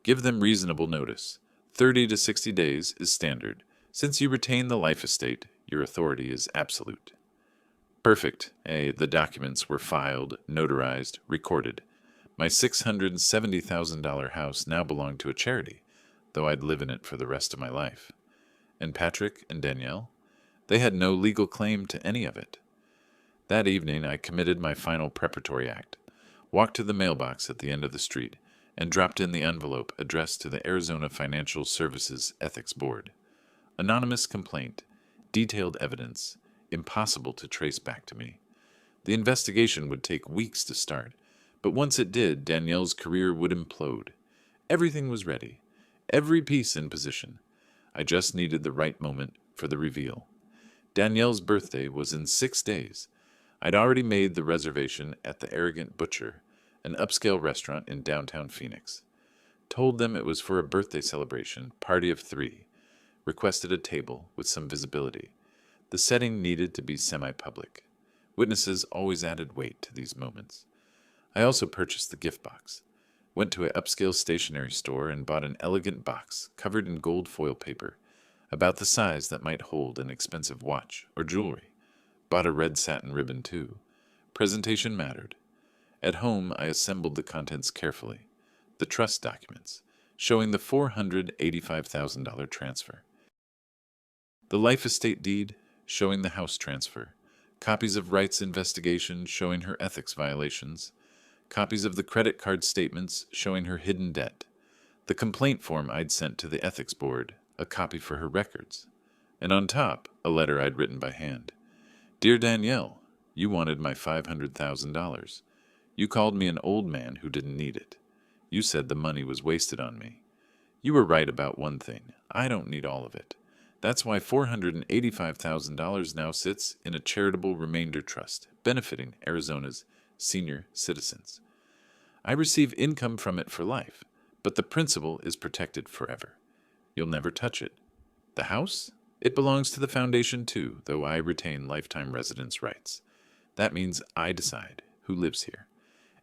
S1: Give them reasonable notice. 30 to 60 days is standard. Since you retain the life estate, your authority is absolute. Perfect. The documents were filed, notarized, recorded. My $670,000 house now belonged to a charity, though I'd live in it for the rest of my life. And Patrick and Danielle? They had no legal claim to any of it. That evening, I committed my final preparatory act, walked to the mailbox at the end of the street, and dropped in the envelope addressed to the Arizona Financial Services Ethics Board. Anonymous complaint, detailed evidence, impossible to trace back to me. The investigation would take weeks to start, but once it did, Danielle's career would implode. Everything was ready, every piece in position. I just needed the right moment for the reveal. Danielle's birthday was in 6 days. I'd already made the reservation at the Arrogant Butcher, an upscale restaurant in downtown Phoenix. Told them it was for a birthday celebration, party of 3. Requested a table with some visibility. The setting needed to be semi-public. Witnesses always added weight to these moments. I also purchased the gift box. Went to an upscale stationery store and bought an elegant box covered in gold foil paper, about the size that might hold an expensive watch or jewelry. Bought a red satin ribbon, too. Presentation mattered. At home, I assembled the contents carefully. The trust documents, showing the $485,000 transfer. The life estate deed, showing the house transfer. copies of Wright's investigation showing her ethics violations, copies of the credit card statements showing her hidden debt, the complaint form I'd sent to the ethics board, a copy for her records, and on top, a letter I'd written by hand. Dear Danielle, you wanted my $500,000. You called me an old man who didn't need it. You said the money was wasted on me. You were right about one thing. I don't need all of it. That's why $485,000 now sits in a charitable remainder trust, benefiting Arizona's senior citizens. I receive income from it for life, but the principal is protected forever. You'll never touch it. The house? It belongs to the foundation too, though I retain lifetime residence rights. That means I decide who lives here.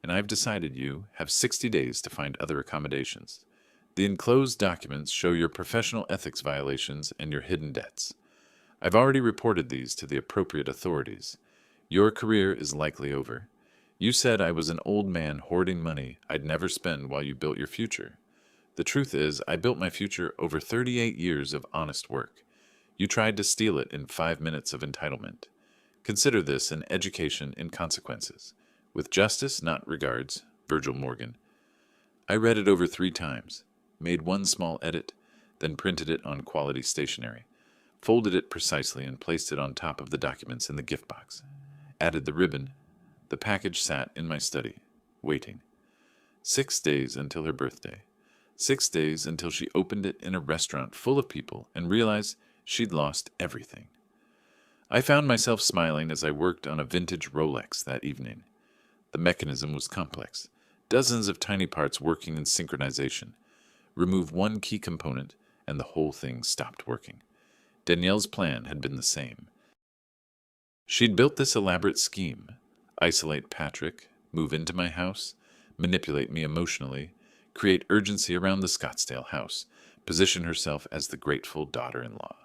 S1: And I've decided you have 60 days to find other accommodations. The enclosed documents show your professional ethics violations and your hidden debts. I've already reported these to the appropriate authorities. Your career is likely over. You said I was an old man hoarding money I'd never spend while you built your future. The truth is, I built my future over 38 years of honest work. You tried to steal it in 5 minutes of entitlement. Consider this an education in consequences. With justice, not regards, Virgil Morgan. I read it over 3 times, made one small edit, then printed it on quality stationery, folded it precisely and placed it on top of the documents in the gift box, added the ribbon. The package sat in my study, waiting. 6 days until her birthday. 6 days until she opened it in a restaurant full of people and realized she'd lost everything. I found myself smiling as I worked on a vintage Rolex that evening. The mechanism was complex, dozens of tiny parts working in synchronization. Remove one key component, and the whole thing stopped working. Danielle's plan had been the same. She'd built this elaborate scheme: isolate Patrick, move into my house, manipulate me emotionally, create urgency around the Scottsdale house, position herself as the grateful daughter-in-law.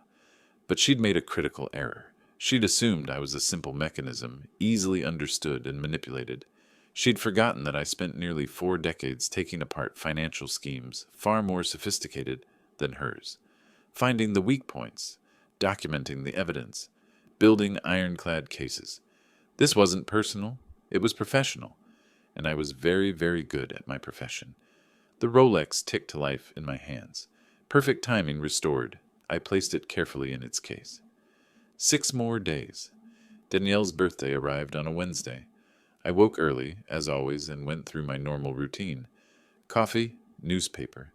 S1: But she'd made a critical error. She'd assumed I was a simple mechanism, easily understood and manipulated. She'd forgotten that I spent nearly 4 decades taking apart financial schemes far more sophisticated than hers, finding the weak points, documenting the evidence, building ironclad cases. This wasn't personal, it was professional, and I was very, very good at my profession. The Rolex ticked to life in my hands. Perfect timing restored. I placed it carefully in its case. 6 more days. Danielle's birthday arrived on a Wednesday. I woke early, as always, and went through my normal routine. Coffee, newspaper.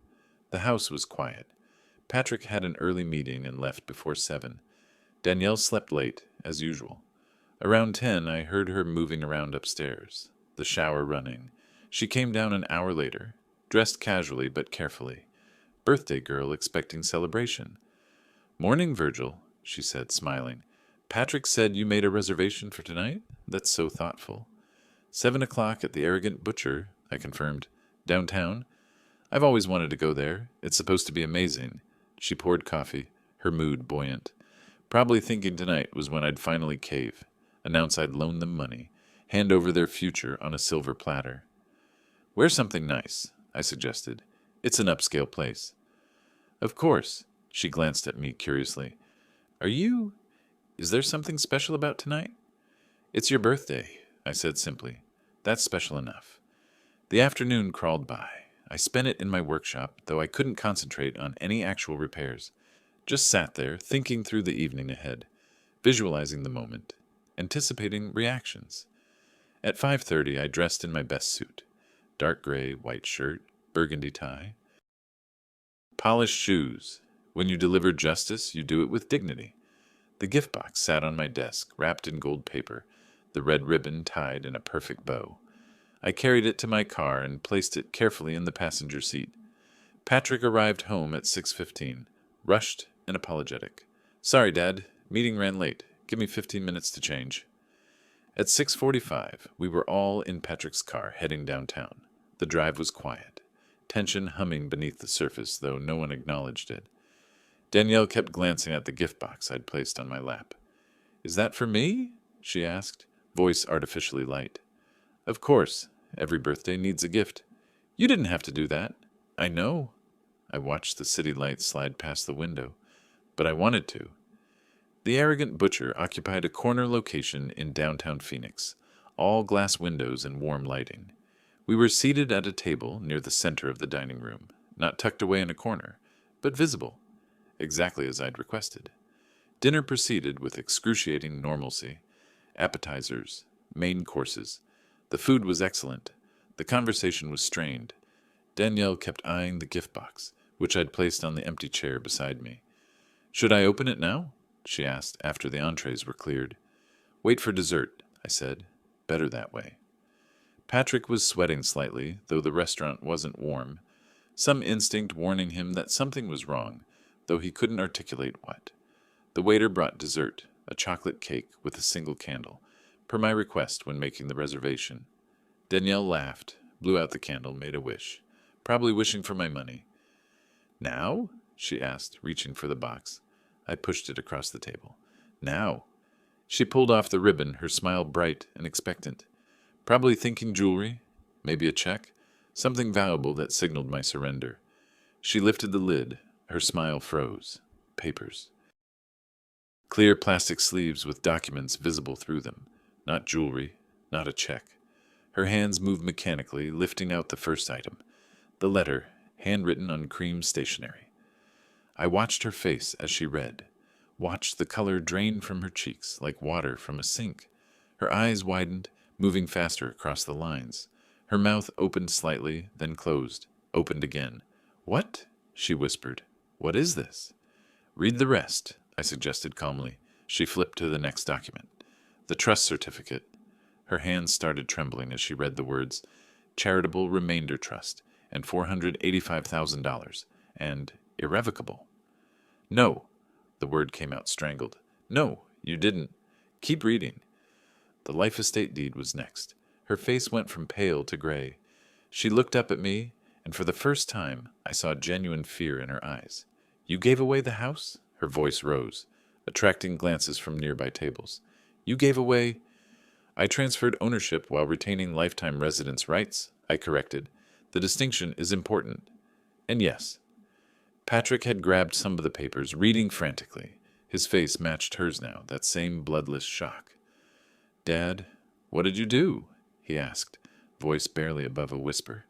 S1: The house was quiet. Patrick had an early meeting and left before 7. Danielle slept late, as usual. Around 10, I heard her moving around upstairs, the shower running. She came down an hour later, dressed casually but carefully. Birthday girl expecting celebration. Morning, Virgil, she said, smiling. Patrick said you made a reservation for tonight? That's so thoughtful. 7 o'clock at the Arrogant Butcher, I confirmed. Downtown? I've always wanted to go there. It's supposed to be amazing. She poured coffee, her mood buoyant. Probably thinking tonight was when I'd finally cave, announce I'd loan them money, hand over their future on a silver platter. Wear something nice, I suggested. It's an upscale place. Of course, she glanced at me curiously. Is there something special about tonight? It's your birthday, I said simply. That's special enough. The afternoon crawled by. I spent it in my workshop, though I couldn't concentrate on any actual repairs. Just sat there, thinking through the evening ahead, visualizing the moment, anticipating reactions. At 5:30, I dressed in my best suit. Dark gray, white shirt, burgundy tie. Polished shoes. When you deliver justice, you do it with dignity. The gift box sat on my desk, wrapped in gold paper, the red ribbon tied in a perfect bow. I carried it to my car and placed it carefully in the passenger seat. Patrick arrived home at 6:15, rushed and apologetic. Sorry, Dad. Meeting ran late. Give me 15 minutes to change. At 6:45, we were all in Patrick's car, heading downtown. The drive was quiet, tension humming beneath the surface, though no one acknowledged it. Danielle kept glancing at the gift box I'd placed on my lap. Is that for me? She asked, voice artificially light. Of course. Every birthday needs a gift. You didn't have to do that. I know. I watched the city lights slide past the window, but I wanted to. The arrogant butcher occupied a corner location in downtown Phoenix, all glass windows and warm lighting. We were seated at a table near the center of the dining room, not tucked away in a corner, but visible, exactly as I'd requested. Dinner proceeded with excruciating normalcy. Appetizers, main courses. The food was excellent. The conversation was strained. Danielle kept eyeing the gift box, which I'd placed on the empty chair beside me. "Should I open it now?" she asked after the entrees were cleared. "Wait for dessert," I said. "Better that way." Patrick was sweating slightly, though the restaurant wasn't warm. Some instinct warning him that something was wrong, though he couldn't articulate what. The waiter brought dessert, a chocolate cake with a single candle, per my request when making the reservation. Danielle laughed, blew out the candle, made a wish, probably wishing for my money. "Now?" she asked, reaching for the box. I pushed it across the table. "Now." She pulled off the ribbon, her smile bright and expectant. Probably thinking jewelry, maybe a check, something valuable that signaled my surrender. She lifted the lid. Her smile froze. Papers. Clear plastic sleeves with documents visible through them. Not jewelry, not a check. Her hands moved mechanically, lifting out the first item. The letter, handwritten on cream stationery. I watched her face as she read, watched the color drain from her cheeks like water from a sink. Her eyes widened, moving faster across the lines. Her mouth opened slightly, then closed, opened again. "What?" she whispered. "What is this?" "Read the rest," I suggested calmly. She flipped to the next document. The trust certificate. Her hands started trembling as she read the words, "Charitable Remainder Trust," and $485,000, and "irrevocable." "No." The word came out strangled. "No, you didn't. Keep reading." The life estate deed was next. Her face went from pale to gray. She looked up at me, and for the first time, I saw genuine fear in her eyes. "You gave away the house?" Her voice rose, attracting glances from nearby tables. "You gave away—" "I transferred ownership while retaining lifetime residence rights," I corrected. "The distinction is important. And yes." Patrick had grabbed some of the papers, reading frantically. His face matched hers now, that same bloodless shock. "Dad, what did you do?" he asked, voice barely above a whisper.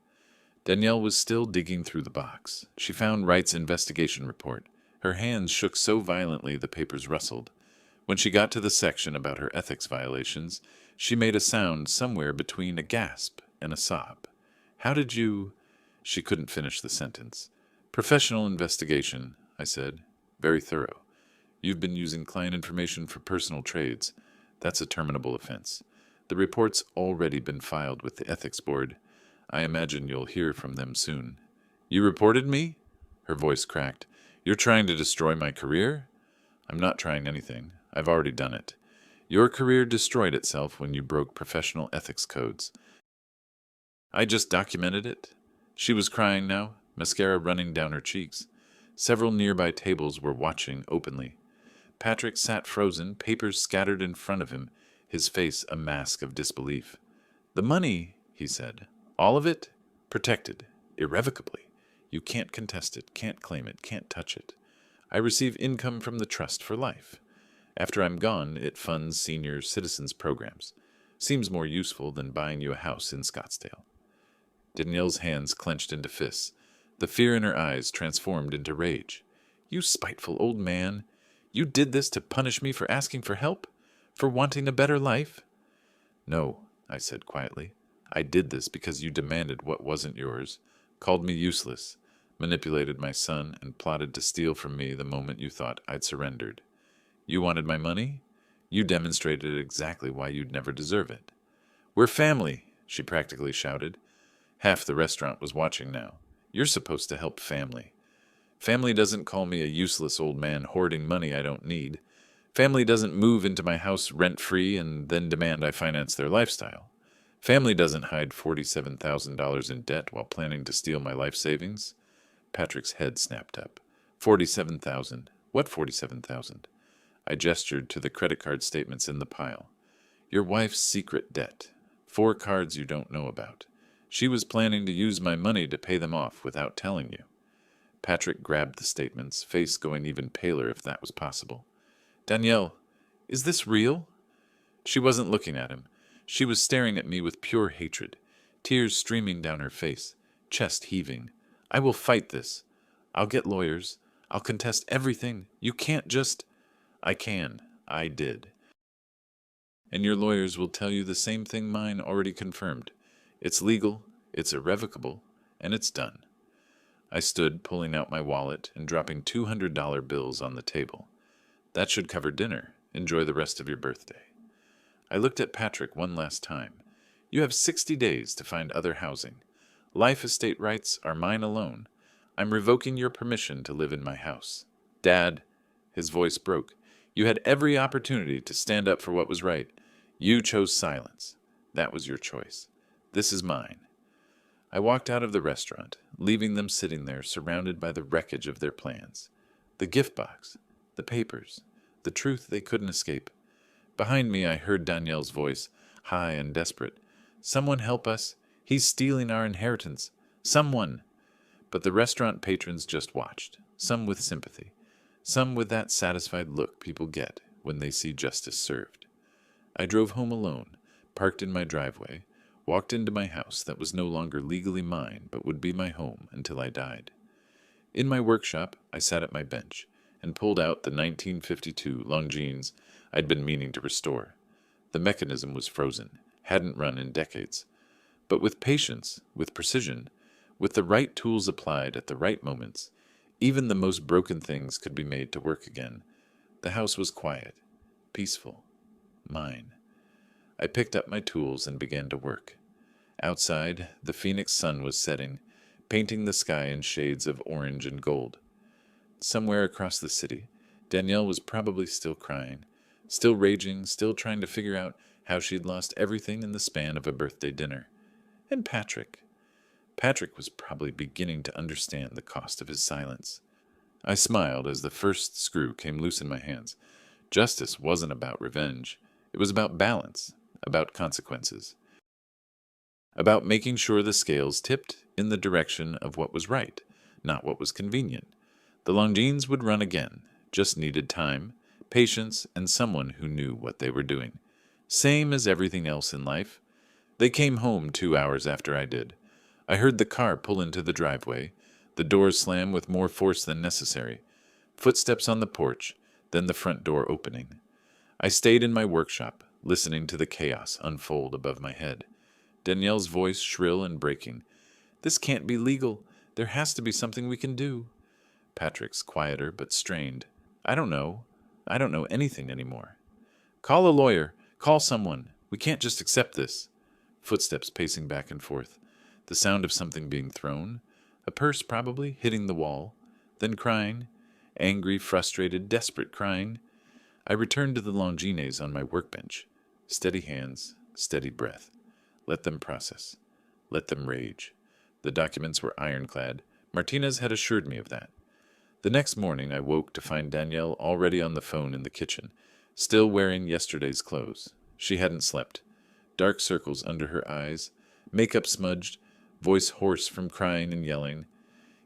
S1: Danielle was still digging through the box. She found Wright's investigation report. Her hands shook so violently the papers rustled. When she got to the section about her ethics violations, she made a sound somewhere between a gasp and a sob. "How did you—" She couldn't finish the sentence. "Professional investigation," I said. "Very thorough. You've been using client information for personal trades. That's a terminable offense. The report's already been filed with the ethics board. I imagine you'll hear from them soon." "You reported me?" Her voice cracked. "You're trying to destroy my career?" "I'm not trying anything. I've already done it. Your career destroyed itself when you broke professional ethics codes. I just documented it." She was crying now, mascara running down her cheeks. Several nearby tables were watching openly. Patrick sat frozen, papers scattered in front of him, his face a mask of disbelief. "The money," he said. "All of it? Protected. Irrevocably. You can't contest it, can't claim it, can't touch it. I receive income from the trust for life. After I'm gone, it funds senior citizens programs. Seems more useful than buying you a house in Scottsdale." Danielle's hands clenched into fists. The fear in her eyes transformed into rage. "You spiteful old man! You did this to punish me for asking for help? For wanting a better life?" "No," I said quietly. "I did this because you demanded what wasn't yours, called me useless, manipulated my son, and plotted to steal from me the moment you thought I'd surrendered. You wanted my money? You demonstrated exactly why you'd never deserve it." "We're family," she practically shouted. Half the restaurant was watching now. "You're supposed to help family. Family doesn't call me a useless old man hoarding money I don't need. Family doesn't move into my house rent-free and then demand I finance their lifestyle. Family doesn't hide $47,000 in debt while planning to steal my life savings." Patrick's head snapped up. 47,000. What 47,000? I gestured to the credit card statements in the pile. "Your wife's secret debt. 4 cards you don't know about. She was planning to use my money to pay them off without telling you." Patrick grabbed the statements, face going even paler if that was possible. Danielle, is this real? She wasn't looking at him. She was staring at me with pure hatred, tears streaming down her face, chest heaving. I will fight this. I'll get lawyers. I'll contest everything. You can't just... I can. I did. And your lawyers will tell you the same thing mine already confirmed. It's legal, it's irrevocable, and it's done. I stood, pulling out my wallet and dropping $200 bills on the table. That should cover dinner. Enjoy the rest of your birthday. I looked at Patrick one last time. You have 60 days to find other housing. Life estate rights are mine alone. I'm revoking your permission to live in my house. Dad, his voice broke. You had every opportunity to stand up for what was right. You chose silence. That was your choice. This is mine. I walked out of the restaurant, leaving them sitting there surrounded by the wreckage of their plans. The gift box, the papers, the truth they couldn't escape. Behind me I heard Danielle's voice, high and desperate. Someone help us. He's stealing our inheritance. Someone. But the restaurant patrons just watched, some with sympathy, some with that satisfied look people get when they see justice served. I drove home alone, parked in my driveway, walked into my house that was no longer legally mine but would be my home until I died. In my workshop, I sat at my bench and pulled out the 1952 Longines I'd been meaning to restore. The mechanism was frozen, hadn't run in decades. But with patience, with precision, with the right tools applied at the right moments, even the most broken things could be made to work again. The house was quiet, peaceful, mine. I picked up my tools and began to work. Outside, the phoenix sun was setting, painting the sky in shades of orange and gold. Somewhere across the city, Danielle was probably still crying, still raging, still trying to figure out how she'd lost everything in the span of a birthday dinner. And Patrick. Patrick was probably beginning to understand the cost of his silence. I smiled as the first screw came loose in my hands. Justice wasn't about revenge. It was about balance, about consequences, about making sure the scales tipped in the direction of what was right, not what was convenient. The Longines would run again, just needed time, patience, and someone who knew what they were doing. Same as everything else in life. They came home 2 hours after I did. I heard the car pull into the driveway, the doors slam with more force than necessary, footsteps on the porch, then the front door opening. I stayed in my workshop, listening to the chaos unfold above my head. Danielle's voice shrill and breaking. This can't be legal. There has to be something we can do. Patrick's quieter but strained. I don't know. I don't know anything anymore. Call a lawyer. Call someone. We can't just accept this. Footsteps pacing back and forth. The sound of something being thrown. A purse probably, hitting the wall. Then crying. Angry, frustrated, desperate crying. I returned to the Longines on my workbench. Steady hands, steady breath. Let them process. Let them rage. The documents were ironclad. Martinez had assured me of that. The next morning I woke to find Danielle already on the phone in the kitchen, still wearing yesterday's clothes. She hadn't slept. Dark circles under her eyes, makeup smudged, voice hoarse from crying and yelling.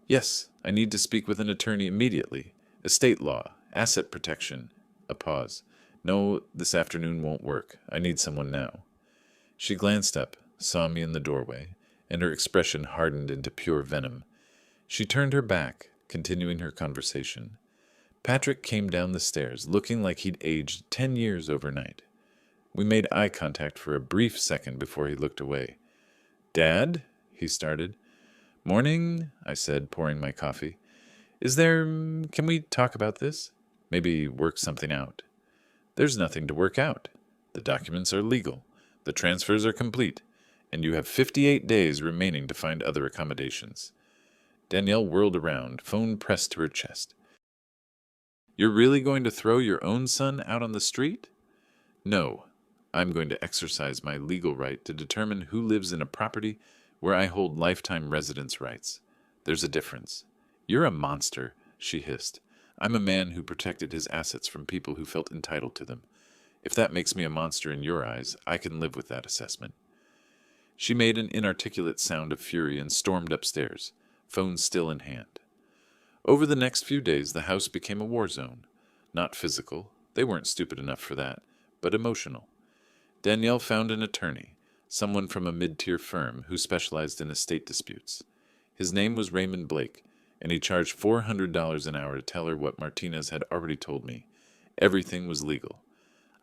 S1: Yes, I need to speak with an attorney immediately. Estate law, asset protection. A pause. No, this afternoon won't work. I need someone now. She glanced up, saw me in the doorway, and her expression hardened into pure venom. She turned her back, continuing her conversation. Patrick came down the stairs, looking like he'd aged 10 years overnight. We made eye contact for a brief second before he looked away. Dad? He started. Morning, I said, pouring my coffee. Can we talk about this? Maybe work something out. There's nothing to work out. The documents are legal. The transfers are complete. And you have 58 days remaining to find other accommodations. Danielle whirled around, phone pressed to her chest. You're really going to throw your own son out on the street? No. I'm going to exercise my legal right to determine who lives in a property where I hold lifetime residence rights. There's a difference. You're a monster, she hissed. I'm a man who protected his assets from people who felt entitled to them. If that makes me a monster in your eyes, I can live with that assessment. She made an inarticulate sound of fury and stormed upstairs, phone still in hand. Over the next few days, the house became a war zone. Not physical, They weren't stupid enough for that, but emotional. Danielle found an attorney, someone from a mid-tier firm who specialized in estate disputes. His name was Raymond Blake, and he charged $400 an hour to tell her what Martinez had already told me. Everything was legal.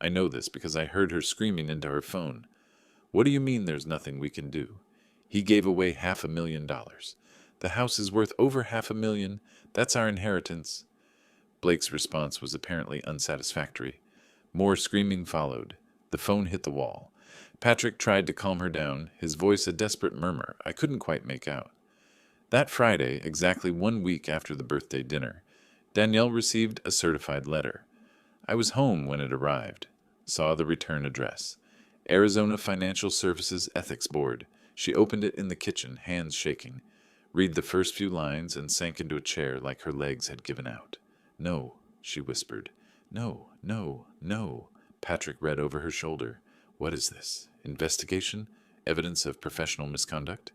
S1: I know this because I heard her screaming into her phone. What do you mean there's nothing we can do? He gave away $500,000. The house is worth over $500,000. That's our inheritance. Blake's response was apparently unsatisfactory. More screaming followed. The phone hit the wall. Patrick tried to calm her down, his voice a desperate murmur I couldn't quite make out. That Friday, exactly 1 week after the birthday dinner, Danielle received a certified letter. I was home when it arrived. Saw the return address. Arizona Financial Services Ethics Board. She opened it in the kitchen, hands shaking. Read the first few lines and sank into a chair like her legs had given out. No, she whispered. No, no, no. Patrick read over her shoulder. What is this? Investigation? Evidence of professional misconduct?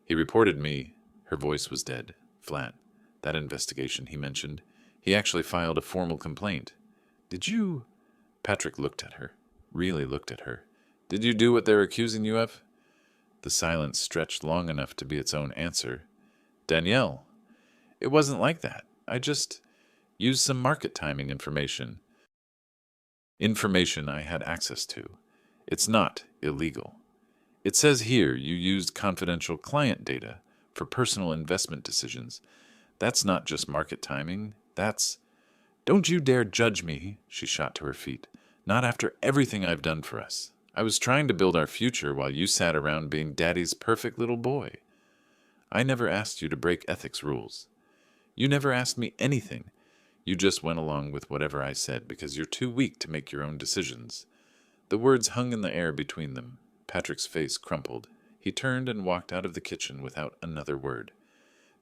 S1: He reported me. Her voice was dead, flat. That investigation he mentioned. He actually filed a formal complaint. Did you? Patrick looked at her. Really looked at her. Did you do what they're accusing you of? The silence stretched long enough to be its own answer. Danielle, it wasn't like that. I just used some market timing information. Information I had access to. It's not illegal. It says here you used confidential client data for personal investment decisions. That's not just market timing. That's... Don't you dare judge me, she shot to her feet. Not after everything I've done for us. I was trying to build our future while you sat around being Daddy's perfect little boy. I never asked you to break ethics rules. You never asked me anything. You just went along with whatever I said because you're too weak to make your own decisions. The words hung in the air between them. Patrick's face crumpled. He turned and walked out of the kitchen without another word.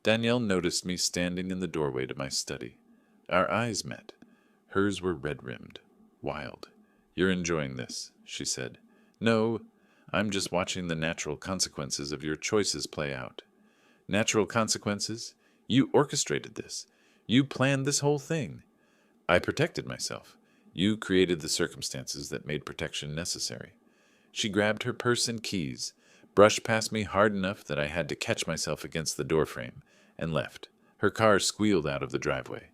S1: Danielle noticed me standing in the doorway to my study. Our eyes met. Hers were red-rimmed. Wild. You're enjoying this, she said. No, I'm just watching the natural consequences of your choices play out. Natural consequences? You orchestrated this. You planned this whole thing. I protected myself. You created the circumstances that made protection necessary. She grabbed her purse and keys, brushed past me hard enough that I had to catch myself against the doorframe, and left. Her car squealed out of the driveway.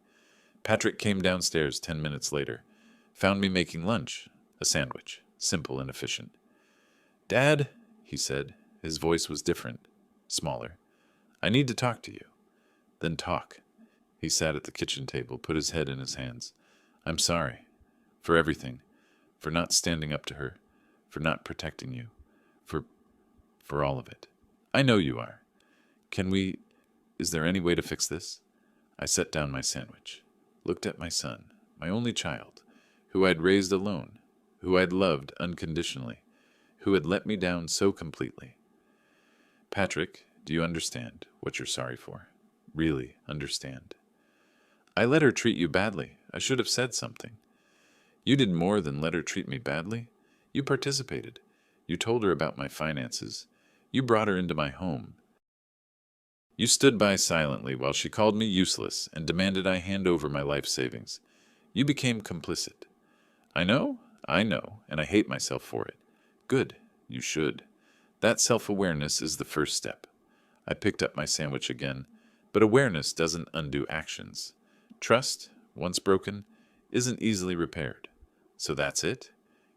S1: Patrick came downstairs 10 minutes later. Found me making lunch, a sandwich, simple and efficient. Dad, he said. His voice was different, smaller. I need to talk to you. Then talk. He sat at the kitchen table, put his head in his hands. I'm sorry. For everything. For not standing up to her. For not protecting you. For all of it. I know you are. Is there any way to fix this? I set down my sandwich. Looked at my son, my only child, who I'd raised alone, who I'd loved unconditionally, who had let me down so completely. Patrick, do you understand what you're sorry for? Really understand? I let her treat you badly. I should have said something. You did more than let her treat me badly. You participated. You told her about my finances. You brought her into my home. You stood by silently while she called me useless and demanded I hand over my life savings. You became complicit. I know, and I hate myself for it. Good, you should. That self-awareness is the first step. I picked up my sandwich again, but awareness doesn't undo actions. Trust, once broken, isn't easily repaired. So that's it?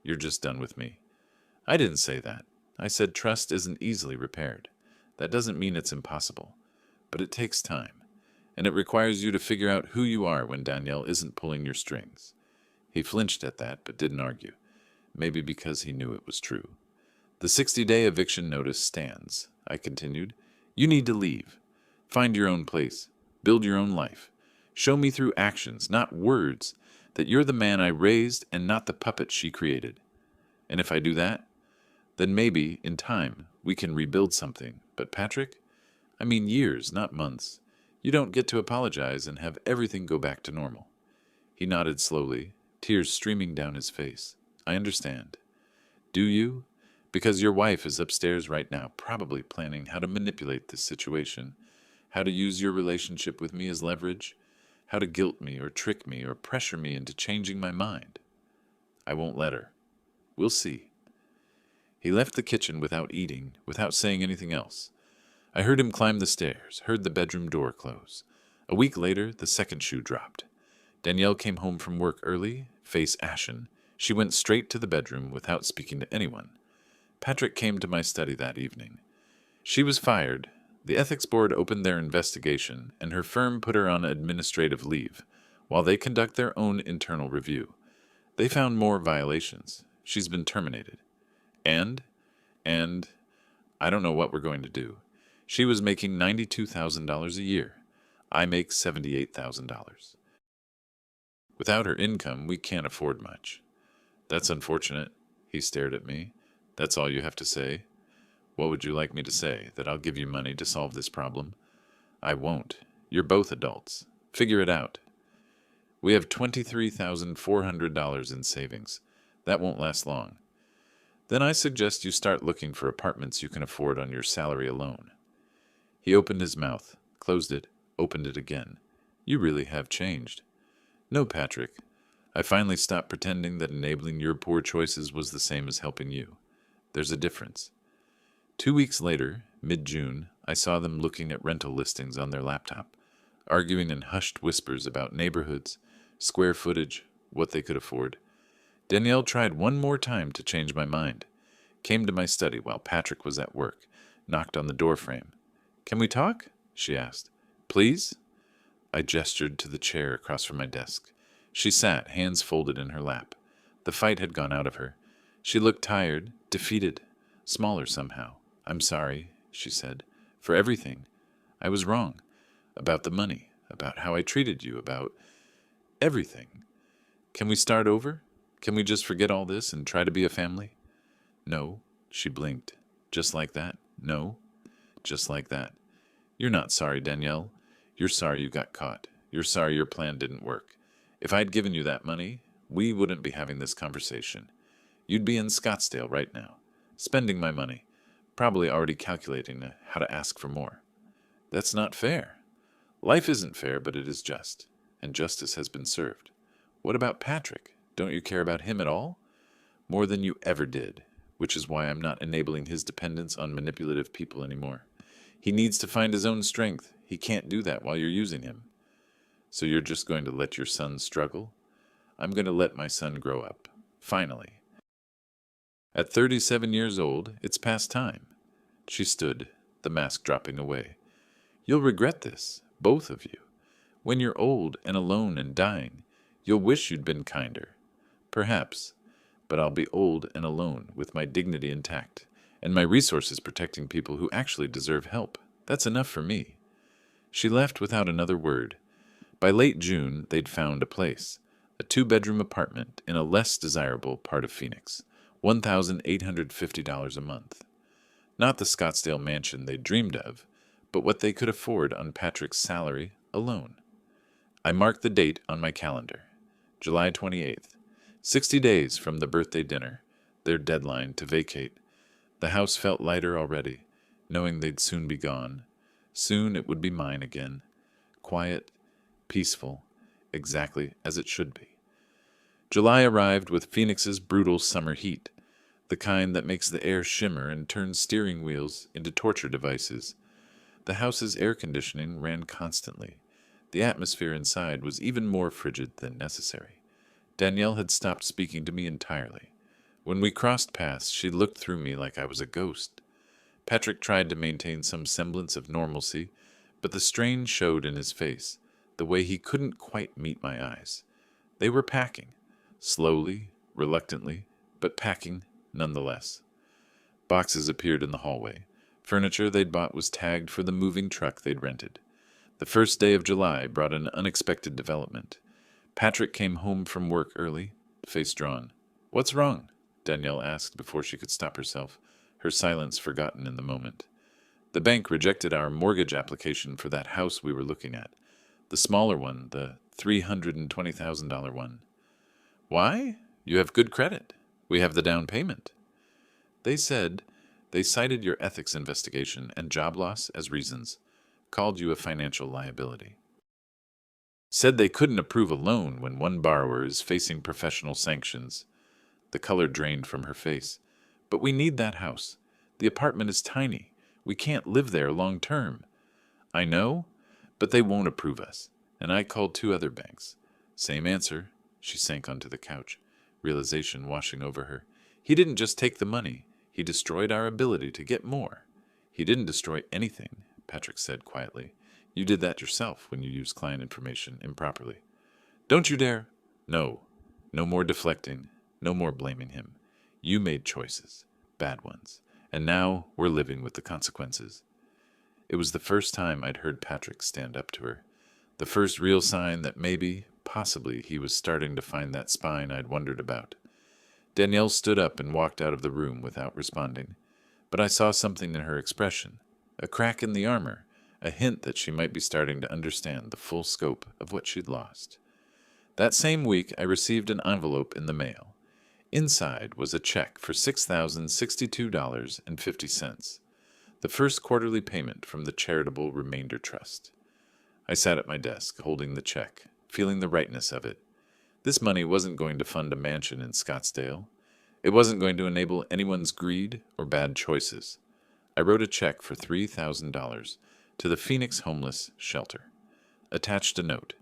S1: You're just done with me. I didn't say that. I said trust isn't easily repaired. That doesn't mean it's impossible. But it takes time, and it requires you to figure out who you are when Danielle isn't pulling your strings. He flinched at that, but didn't argue, maybe because he knew it was true. The 60-day eviction notice stands, I continued. You need to leave. Find your own place. Build your own life. Show me through actions, not words, that you're the man I raised and not the puppet she created. And if I do that, then maybe, in time, we can rebuild something. But Patrick? I mean years, not months. You don't get to apologize and have everything go back to normal. He nodded slowly, tears streaming down his face. I understand. Do you? Because your wife is upstairs right now, probably planning how to manipulate this situation, how to use your relationship with me as leverage, how to guilt me or trick me or pressure me into changing my mind. I won't let her. We'll see. He left the kitchen without eating, without saying anything else. I heard him climb the stairs, heard the bedroom door close. A week later, the second shoe dropped. Danielle came home from work early, face ashen. She went straight to the bedroom without speaking to anyone. Patrick came to my study that evening. She was fired. The ethics board opened their investigation, and her firm put her on administrative leave, while they conduct their own internal review. They found more violations. She's been terminated. And, I don't know what we're going to do. She was making $92,000 a year. I make $78,000. Without her income, we can't afford much. That's unfortunate. He stared at me. That's all you have to say? What would you like me to say? That I'll give you money to solve this problem? I won't. You're both adults. Figure it out. We have $23,400 in savings. That won't last long. Then I suggest you start looking for apartments you can afford on your salary alone. He opened his mouth, closed it, opened it again. You really have changed. No, Patrick. I finally stopped pretending that enabling your poor choices was the same as helping you. There's a difference. 2 weeks later, mid-June, I saw them looking at rental listings on their laptop, arguing in hushed whispers about neighborhoods, square footage, what they could afford. Danielle tried one more time to change my mind, came to my study while Patrick was at work, knocked on the doorframe. Can we talk? She asked. Please? I gestured to the chair across from my desk. She sat, hands folded in her lap. The fight had gone out of her. She looked tired, defeated, smaller somehow. I'm sorry, she said, for everything. I was wrong. About the money, about how I treated you, about everything. Can we start over? Can we just forget all this and try to be a family? No, she blinked. Just like that? No, just like that. You're not sorry, Danielle. You're sorry you got caught. You're sorry your plan didn't work. If I'd given you that money, we wouldn't be having this conversation. You'd be in Scottsdale right now, spending my money, probably already calculating how to ask for more. That's not fair. Life isn't fair, but it is just, and justice has been served. What about Patrick? Don't you care about him at all? More than you ever did, which is why I'm not enabling his dependence on manipulative people anymore. He needs to find his own strength. He can't do that while you're using him. So you're just going to let your son struggle? I'm going to let my son grow up. Finally. At 37 years old, it's past time. She stood, the mask dropping away. You'll regret this, both of you. When you're old and alone and dying, you'll wish you'd been kinder. Perhaps. But I'll be old and alone, with my dignity intact, and my resources protecting people who actually deserve help. That's enough for me. She left without another word. By late June, they'd found a place, a 2-bedroom apartment in a less desirable part of Phoenix, $1,850 a month. Not the Scottsdale mansion they'd dreamed of, but what they could afford on Patrick's salary alone. I marked the date on my calendar, July 28th, 60 days from the birthday dinner, their deadline to vacate. The house felt lighter already, knowing they'd soon be gone. Soon it would be mine again, quiet, peaceful, exactly as it should be. July arrived with Phoenix's brutal summer heat, the kind that makes the air shimmer and turns steering wheels into torture devices. The house's air conditioning ran constantly. The atmosphere inside was even more frigid than necessary. Danielle had stopped speaking to me entirely. When we crossed paths, she looked through me like I was a ghost. Patrick tried to maintain some semblance of normalcy, but the strain showed in his face, the way he couldn't quite meet my eyes. They were packing, slowly, reluctantly, but packing nonetheless. Boxes appeared in the hallway. Furniture they'd bought was tagged for the moving truck they'd rented. The first day of July brought an unexpected development. Patrick came home from work early, face drawn. "What's wrong?" Danielle asked before she could stop herself, her silence forgotten in the moment. "The bank rejected our mortgage application for that house we were looking at. The smaller one, the $320,000 one." "Why? You have good credit. We have the down payment." They said they cited your ethics investigation and job loss as reasons, called you a financial liability. Said they couldn't approve a loan when one borrower is facing professional sanctions. The color drained from her face. But we need that house. The apartment is tiny. We can't live there long term. I know, but they won't approve us. And I called 2 other banks. Same answer. She sank onto the couch, realization washing over her. He didn't just take the money. He destroyed our ability to get more. He didn't destroy anything, Patrick said quietly. You did that yourself when you used client information improperly. Don't you dare. No. No more deflecting. No more blaming him. You made choices. Bad ones. And now we're living with the consequences. It was the first time I'd heard Patrick stand up to her. The first real sign that maybe, possibly, he was starting to find that spine I'd wondered about. Danielle stood up and walked out of the room without responding. But I saw something in her expression. A crack in the armor. A hint that she might be starting to understand the full scope of what she'd lost. That same week, I received an envelope in the mail. Inside was a check for $6,062.50, the first quarterly payment from the Charitable Remainder Trust. I sat at my desk, holding the check, feeling the rightness of it. This money wasn't going to fund a mansion in Scottsdale. It wasn't going to enable anyone's greed or bad choices. I wrote a check for $3,000 to the Phoenix Homeless Shelter. Attached a note,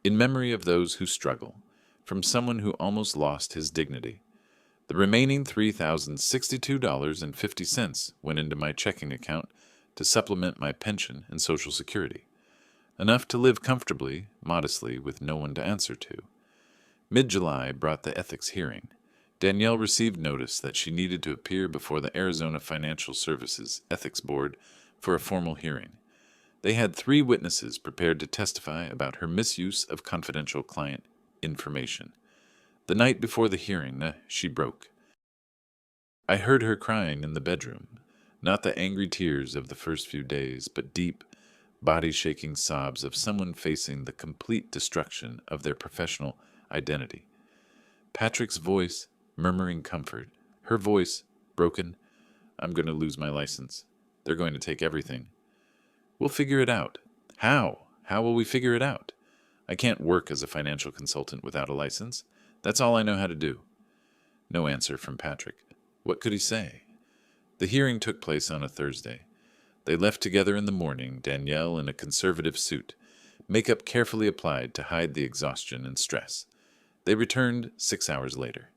S1: in memory of those who struggle, from someone who almost lost his dignity. The remaining $3,062.50 went into my checking account to supplement my pension and Social Security. Enough to live comfortably, modestly, with no one to answer to. Mid-July brought the ethics hearing. Danielle received notice that she needed to appear before the Arizona Financial Services Ethics Board for a formal hearing. They had 3 witnesses prepared to testify about her misuse of confidential client information. The night before the hearing, she broke. I heard her crying in the bedroom, not the angry tears of the first few days, but deep, body-shaking sobs of someone facing the complete destruction of their professional identity. Patrick's voice murmuring comfort, her voice broken. I'm going to lose my license. They're going to take everything. We'll figure it out. How? How will we figure it out? I can't work as a financial consultant without a license. That's all I know how to do. No answer from Patrick. What could he say? The hearing took place on a Thursday. They left together in the morning, Danielle in a conservative suit, makeup carefully applied to hide the exhaustion and stress. They returned 6 hours later.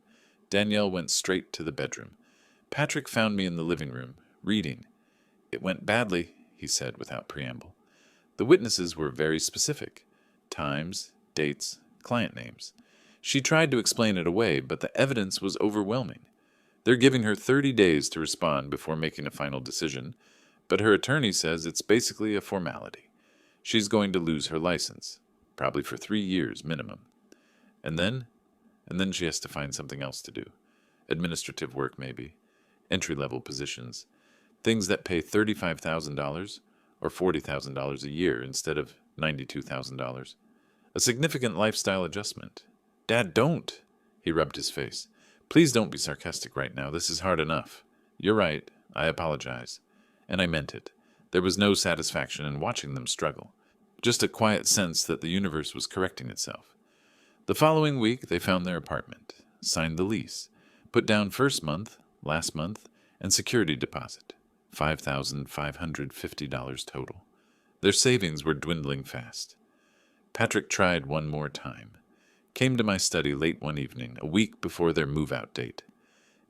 S1: Danielle went straight to the bedroom. Patrick found me in the living room, reading. It went badly, he said without preamble. The witnesses were very specific. Times, dates, client names. She tried to explain it away, but the evidence was overwhelming. They're giving her 30 days to respond before making a final decision, but her attorney says it's basically a formality. She's going to lose her license, probably for 3 years minimum. And then she has to find something else to do. Administrative work, maybe. Entry-level positions. Things that pay $35,000 or $40,000 a year instead of $92,000. A significant lifestyle adjustment. Dad, don't! He rubbed his face. Please don't be sarcastic right now. This is hard enough. You're right. I apologize. And I meant it. There was no satisfaction in watching them struggle. Just a quiet sense that the universe was correcting itself. The following week, they found their apartment, signed the lease, put down first month, last month, and security deposit, $5,550 total. Their savings were dwindling fast. Patrick tried one more time. Came to my study late one evening, a week before their move-out date.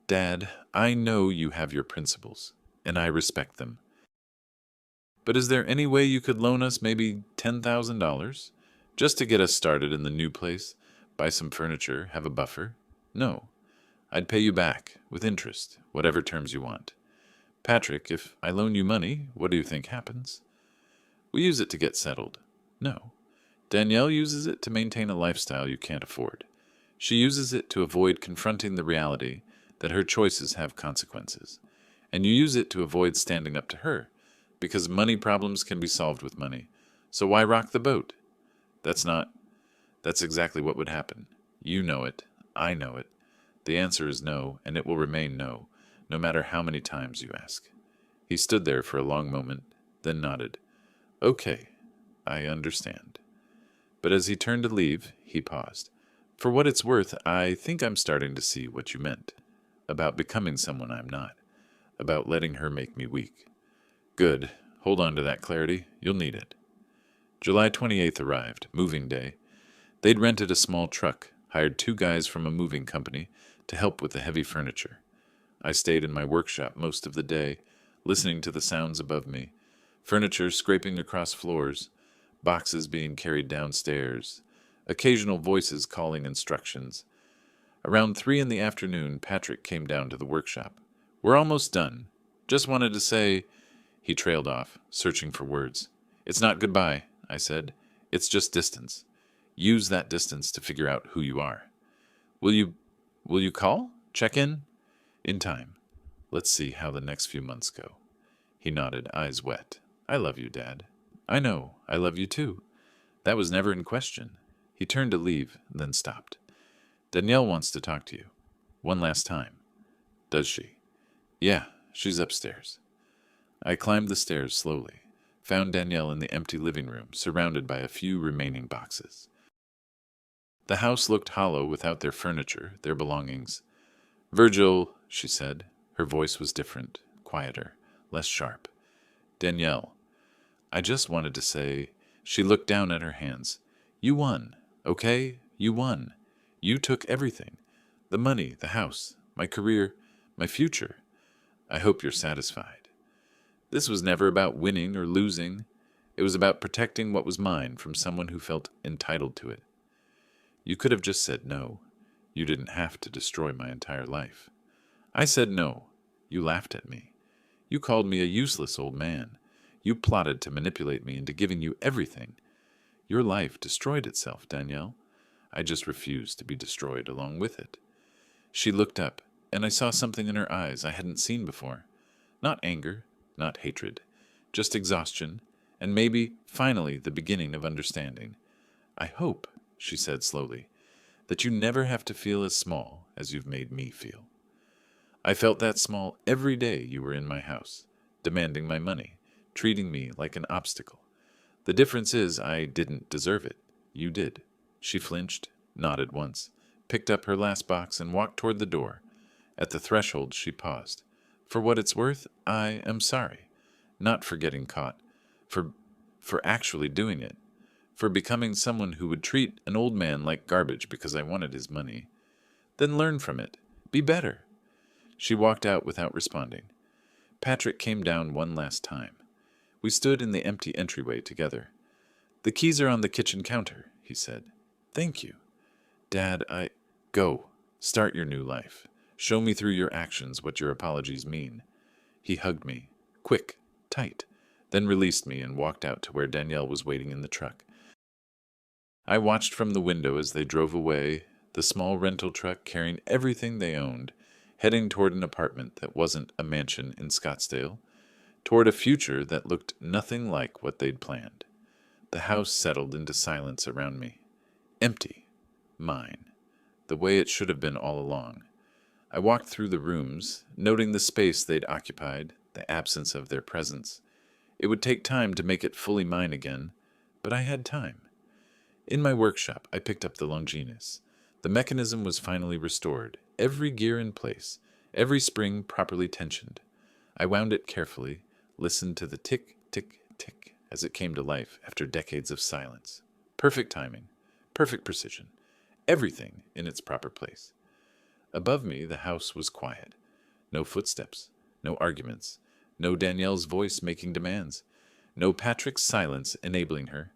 S1: Dad, I know you have your principles, and I respect them. But is there any way you could loan us maybe $10,000? Just to get us started in the new place, buy some furniture, have a buffer? No. I'd pay you back, with interest, whatever terms you want. Patrick, if I loan you money, what do you think happens? We use it to get settled. No. Danielle uses it to maintain a lifestyle you can't afford. She uses it to avoid confronting the reality that her choices have consequences. And you use it to avoid standing up to her, because money problems can be solved with money. So why rock the boat? That's exactly what would happen. You know it. I know it. The answer is no, and it will remain no, no matter how many times you ask. He stood there for a long moment, then nodded. Okay, I understand. But as he turned to leave, he paused. For what it's worth, I think I'm starting to see what you meant. About becoming someone I'm not. About letting her make me weak. Good. Hold on to that clarity. You'll need it. July 28th arrived, moving day. They'd rented a small truck, hired 2 guys from a moving company to help with the heavy furniture. I stayed in my workshop most of the day, listening to the sounds above me, furniture scraping across floors, boxes being carried downstairs, occasional voices calling instructions. Around 3 in the afternoon, Patrick came down to the workshop. We're almost done. Just wanted to say... He trailed off, searching for words. It's not goodbye, I said. It's just distance. Use that distance to figure out who you are. Will you call? Check in? In time. Let's see how the next few months go. He nodded, eyes wet. I love you, Dad. I know. I love you too. That was never in question. He turned to leave, then stopped. Danielle wants to talk to you. One last time. Does she? Yeah, she's upstairs. I climbed the stairs slowly, found Danielle in the empty living room, surrounded by a few remaining boxes. The house looked hollow without their furniture, their belongings. Virgil, she said. Her voice was different, quieter, less sharp. Danielle. I just wanted to say... She looked down at her hands. You won, okay? You won. You took everything. The money, the house, my career, my future. I hope you're satisfied. This was never about winning or losing. It was about protecting what was mine from someone who felt entitled to it. You could have just said no. You didn't have to destroy my entire life. I said no. You laughed at me. You called me a useless old man. You plotted to manipulate me into giving you everything. Your life destroyed itself, Danielle. I just refused to be destroyed along with it. She looked up, and I saw something in her eyes I hadn't seen before. Not anger, not hatred, just exhaustion, and maybe, finally, the beginning of understanding. I hope, she said slowly, that you never have to feel as small as you've made me feel. I felt that small every day you were in my house, demanding my money, treating me like an obstacle. The difference is I didn't deserve it. You did. She flinched, nodded once, picked up her last box and walked toward the door. At the threshold she paused. For what it's worth, I am sorry. Not for getting caught. For actually doing it. For becoming someone who would treat an old man like garbage because I wanted his money. Then learn from it. Be better. She walked out without responding. Patrick came down one last time. We stood in the empty entryway together. The keys are on the kitchen counter, he said. Thank you. Dad, Go. Start your new life. Show me through your actions what your apologies mean. He hugged me. Quick. Tight. Then released me and walked out to where Danielle was waiting in the truck. I watched from the window as they drove away, the small rental truck carrying everything they owned, heading toward an apartment that wasn't a mansion in Scottsdale, toward a future that looked nothing like what they'd planned. The house settled into silence around me. Empty. Mine. The way it should have been all along. I walked through the rooms, noting the space they'd occupied, the absence of their presence. It would take time to make it fully mine again, but I had time. In my workshop, I picked up the Longinus. The mechanism was finally restored, every gear in place, every spring properly tensioned. I wound it carefully, listened to the tick, tick, tick as it came to life after decades of silence. Perfect timing, perfect precision, everything in its proper place. Above me, the house was quiet. No footsteps, no arguments, no Danielle's voice making demands, no Patrick's silence enabling her.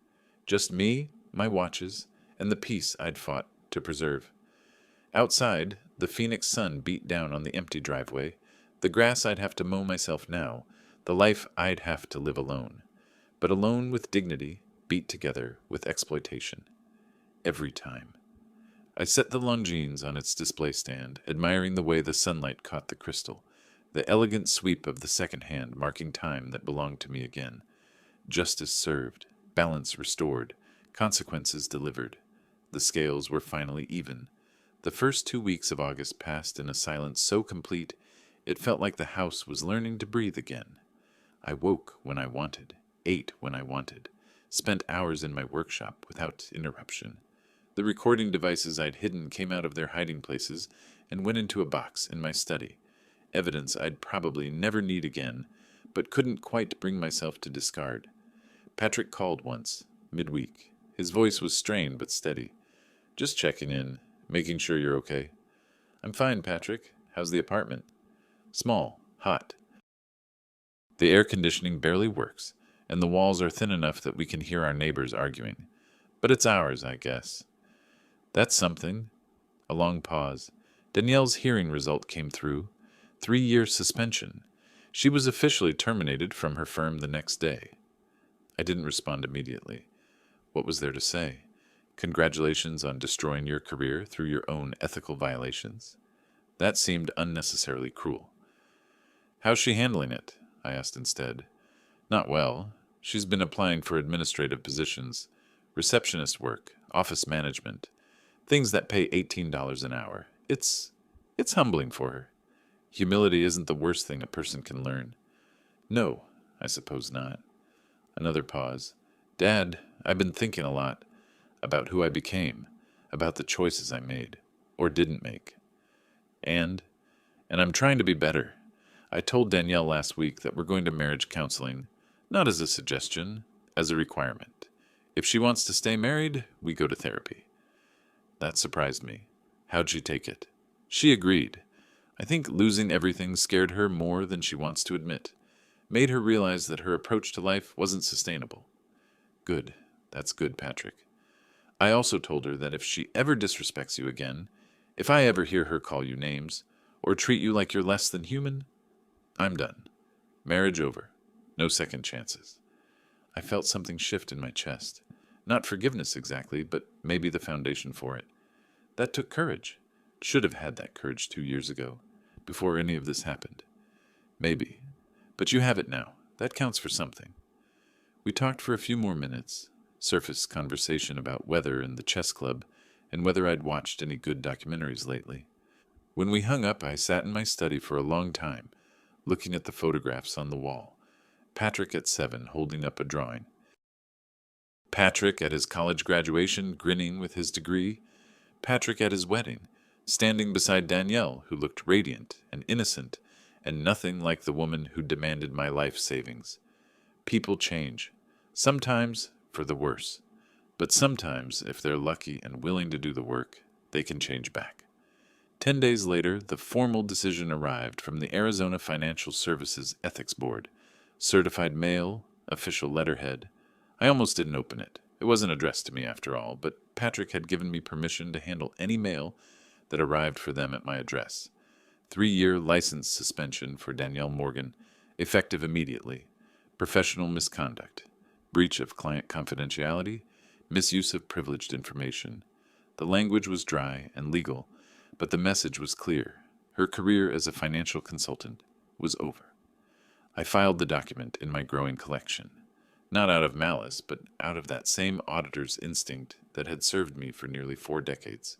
S1: Just me, my watches, and the peace I'd fought to preserve. Outside, the Phoenix sun beat down on the empty driveway, the grass I'd have to mow myself now, the life I'd have to live alone. But alone with dignity, beat together with exploitation. Every time. I set the Longines on its display stand, admiring the way the sunlight caught the crystal, the elegant sweep of the second hand marking time that belonged to me again. Justice served, balance restored, consequences delivered. The scales were finally even. The first 2 weeks of August passed in a silence so complete, it felt like the house was learning to breathe again. I woke when I wanted, ate when I wanted, Spent hours in my workshop without interruption. The recording devices I'd hidden came out of their hiding places and went into a box in my study. Evidence I'd probably never need again, but couldn't quite bring myself to discard. Patrick called once, midweek. His voice was strained but steady. Just checking in, making sure you're okay. I'm fine, Patrick. How's the apartment? Small, hot. The air conditioning barely works, and the walls are thin enough that we can hear our neighbors arguing. But it's ours, I guess. That's something. A long pause. Danielle's hearing result came through. 3-year suspension. She was officially terminated from her firm the next day. I didn't respond immediately. What was there to say? Congratulations on destroying your career through your own ethical violations? That seemed unnecessarily cruel. How's she handling it? I asked instead. Not well. She's been applying for administrative positions, receptionist work, office management, things that pay $18 an hour. It's humbling for her. Humility isn't the worst thing a person can learn. No, I suppose not. Another pause. Dad, I've been thinking a lot about who I became, about the choices I made, or didn't make. And I'm trying to be better. I told Danielle last week that we're going to marriage counseling, not as a suggestion, as a requirement. If she wants to stay married, we go to therapy. That surprised me. How'd she take it? She agreed. I think losing everything scared her more than she wants to admit. Made her realize that her approach to life wasn't sustainable. Good. That's good, Patrick. I also told her that if she ever disrespects you again, if I ever hear her call you names, or treat you like you're less than human, I'm done. Marriage over. No second chances. I felt something shift in my chest. Not forgiveness exactly, but maybe the foundation for it. That took courage. Should have had that courage 2 years ago, before any of this happened. Maybe. But you have it now. That counts for something. We talked for a few more minutes. Surfaced conversation about weather and the chess club, and whether I'd watched any good documentaries lately. When we hung up, I sat in my study for a long time, looking at the photographs on the wall. Patrick at 7, holding up a drawing. Patrick at his college graduation, grinning with his degree. Patrick at his wedding, standing beside Danielle, who looked radiant and innocent, and nothing like the woman who demanded my life savings. People change. Sometimes for the worse. But sometimes, if they're lucky and willing to do the work, they can change back. 10 days later, the formal decision arrived from the Arizona Financial Services Ethics Board. Certified mail, official letterhead. I almost didn't open it. It wasn't addressed to me after all, but Patrick had given me permission to handle any mail that arrived for them at my address. 3-year license suspension for Danielle Morgan, effective immediately. Professional misconduct. Breach of client confidentiality. Misuse of privileged information. The language was dry and legal, but the message was clear. Her career as a financial consultant was over. I filed the document in my growing collection. Not out of malice, but out of that same auditor's instinct that had served me for nearly 4 decades.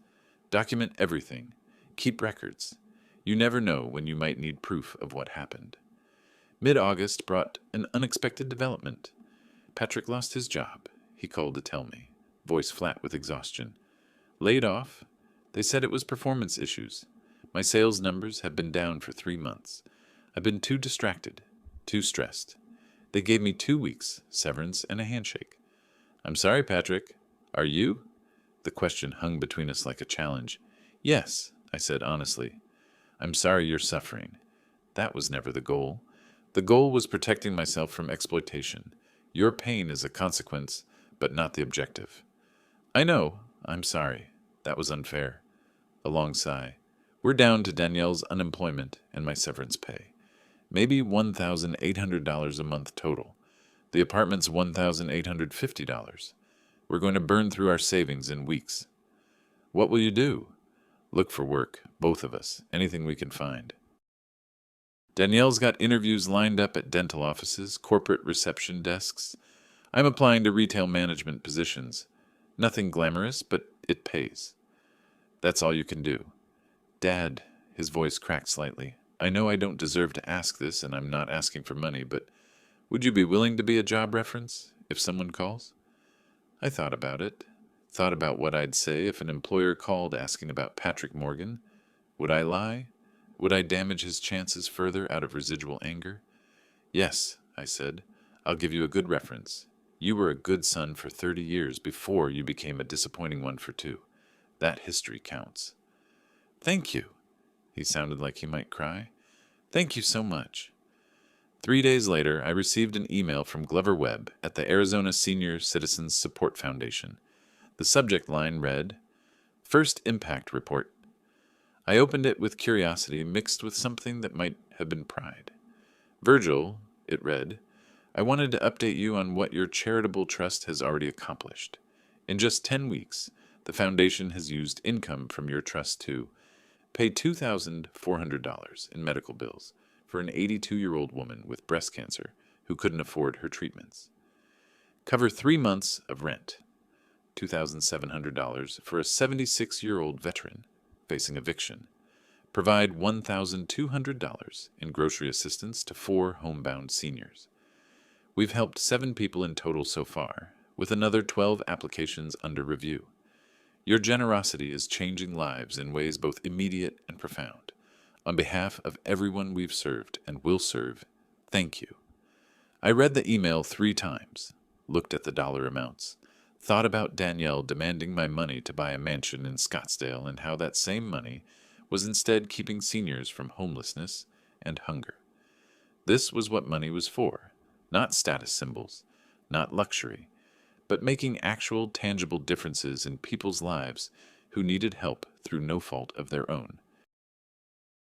S1: Document everything. Keep records. You never know when you might need proof of what happened. Mid-August brought an unexpected development. Patrick lost his job, he called to tell me, voice flat with exhaustion. Laid off? They said it was performance issues. My sales numbers have been down for 3 months. I've been too distracted, too stressed. They gave me 2 weeks, severance, and a handshake. I'm sorry, Patrick. Are you? The question hung between us like a challenge. Yes, I said honestly. I'm sorry you're suffering. That was never the goal. The goal was protecting myself from exploitation. Your pain is a consequence, but not the objective. I know. I'm sorry. That was unfair. A long sigh. We're down to Danielle's unemployment and my severance pay. Maybe $1,800 a month total. The apartment's $1,850. We're going to burn through our savings in weeks. What will you do? Look for work, both of us, anything we can find. Danielle's got interviews lined up at dental offices, corporate reception desks. I'm applying to retail management positions. Nothing glamorous, but it pays. That's all you can do. Dad, his voice cracked slightly. I know I don't deserve to ask this, and I'm not asking for money, but would you be willing to be a job reference if someone calls? I thought about it. Thought about what I'd say if an employer called asking about Patrick Morgan. Would I lie? Would I damage his chances further out of residual anger? Yes, I said. I'll give you a good reference. You were a good son for 30 years before you became a disappointing one for 2. That history counts. Thank you. He sounded like he might cry. Thank you so much. 3 days later, I received an email from Glover Webb at the Arizona Senior Citizens Support Foundation. The subject line read, First Impact Report. I opened it with curiosity mixed with something that might have been pride. Virgil, it read, I wanted to update you on what your charitable trust has already accomplished. In just 10 weeks, the foundation has used income from your trust to pay $2,400 in medical bills for an 82-year-old woman with breast cancer who couldn't afford her treatments. Cover 3 months of rent, $2,700 for a 76-year-old veteran facing eviction. Provide $1,200 in grocery assistance to 4 homebound seniors. We've helped 7 people in total so far, with another 12 applications under review. Your generosity is changing lives in ways both immediate and profound. On behalf of everyone we've served and will serve, thank you. I read the email 3 times, looked at the dollar amounts, thought about Danielle demanding my money to buy a mansion in Scottsdale and how that same money was instead keeping seniors from homelessness and hunger. This was what money was for, not status symbols, not luxury, but making actual tangible differences in people's lives who needed help through no fault of their own.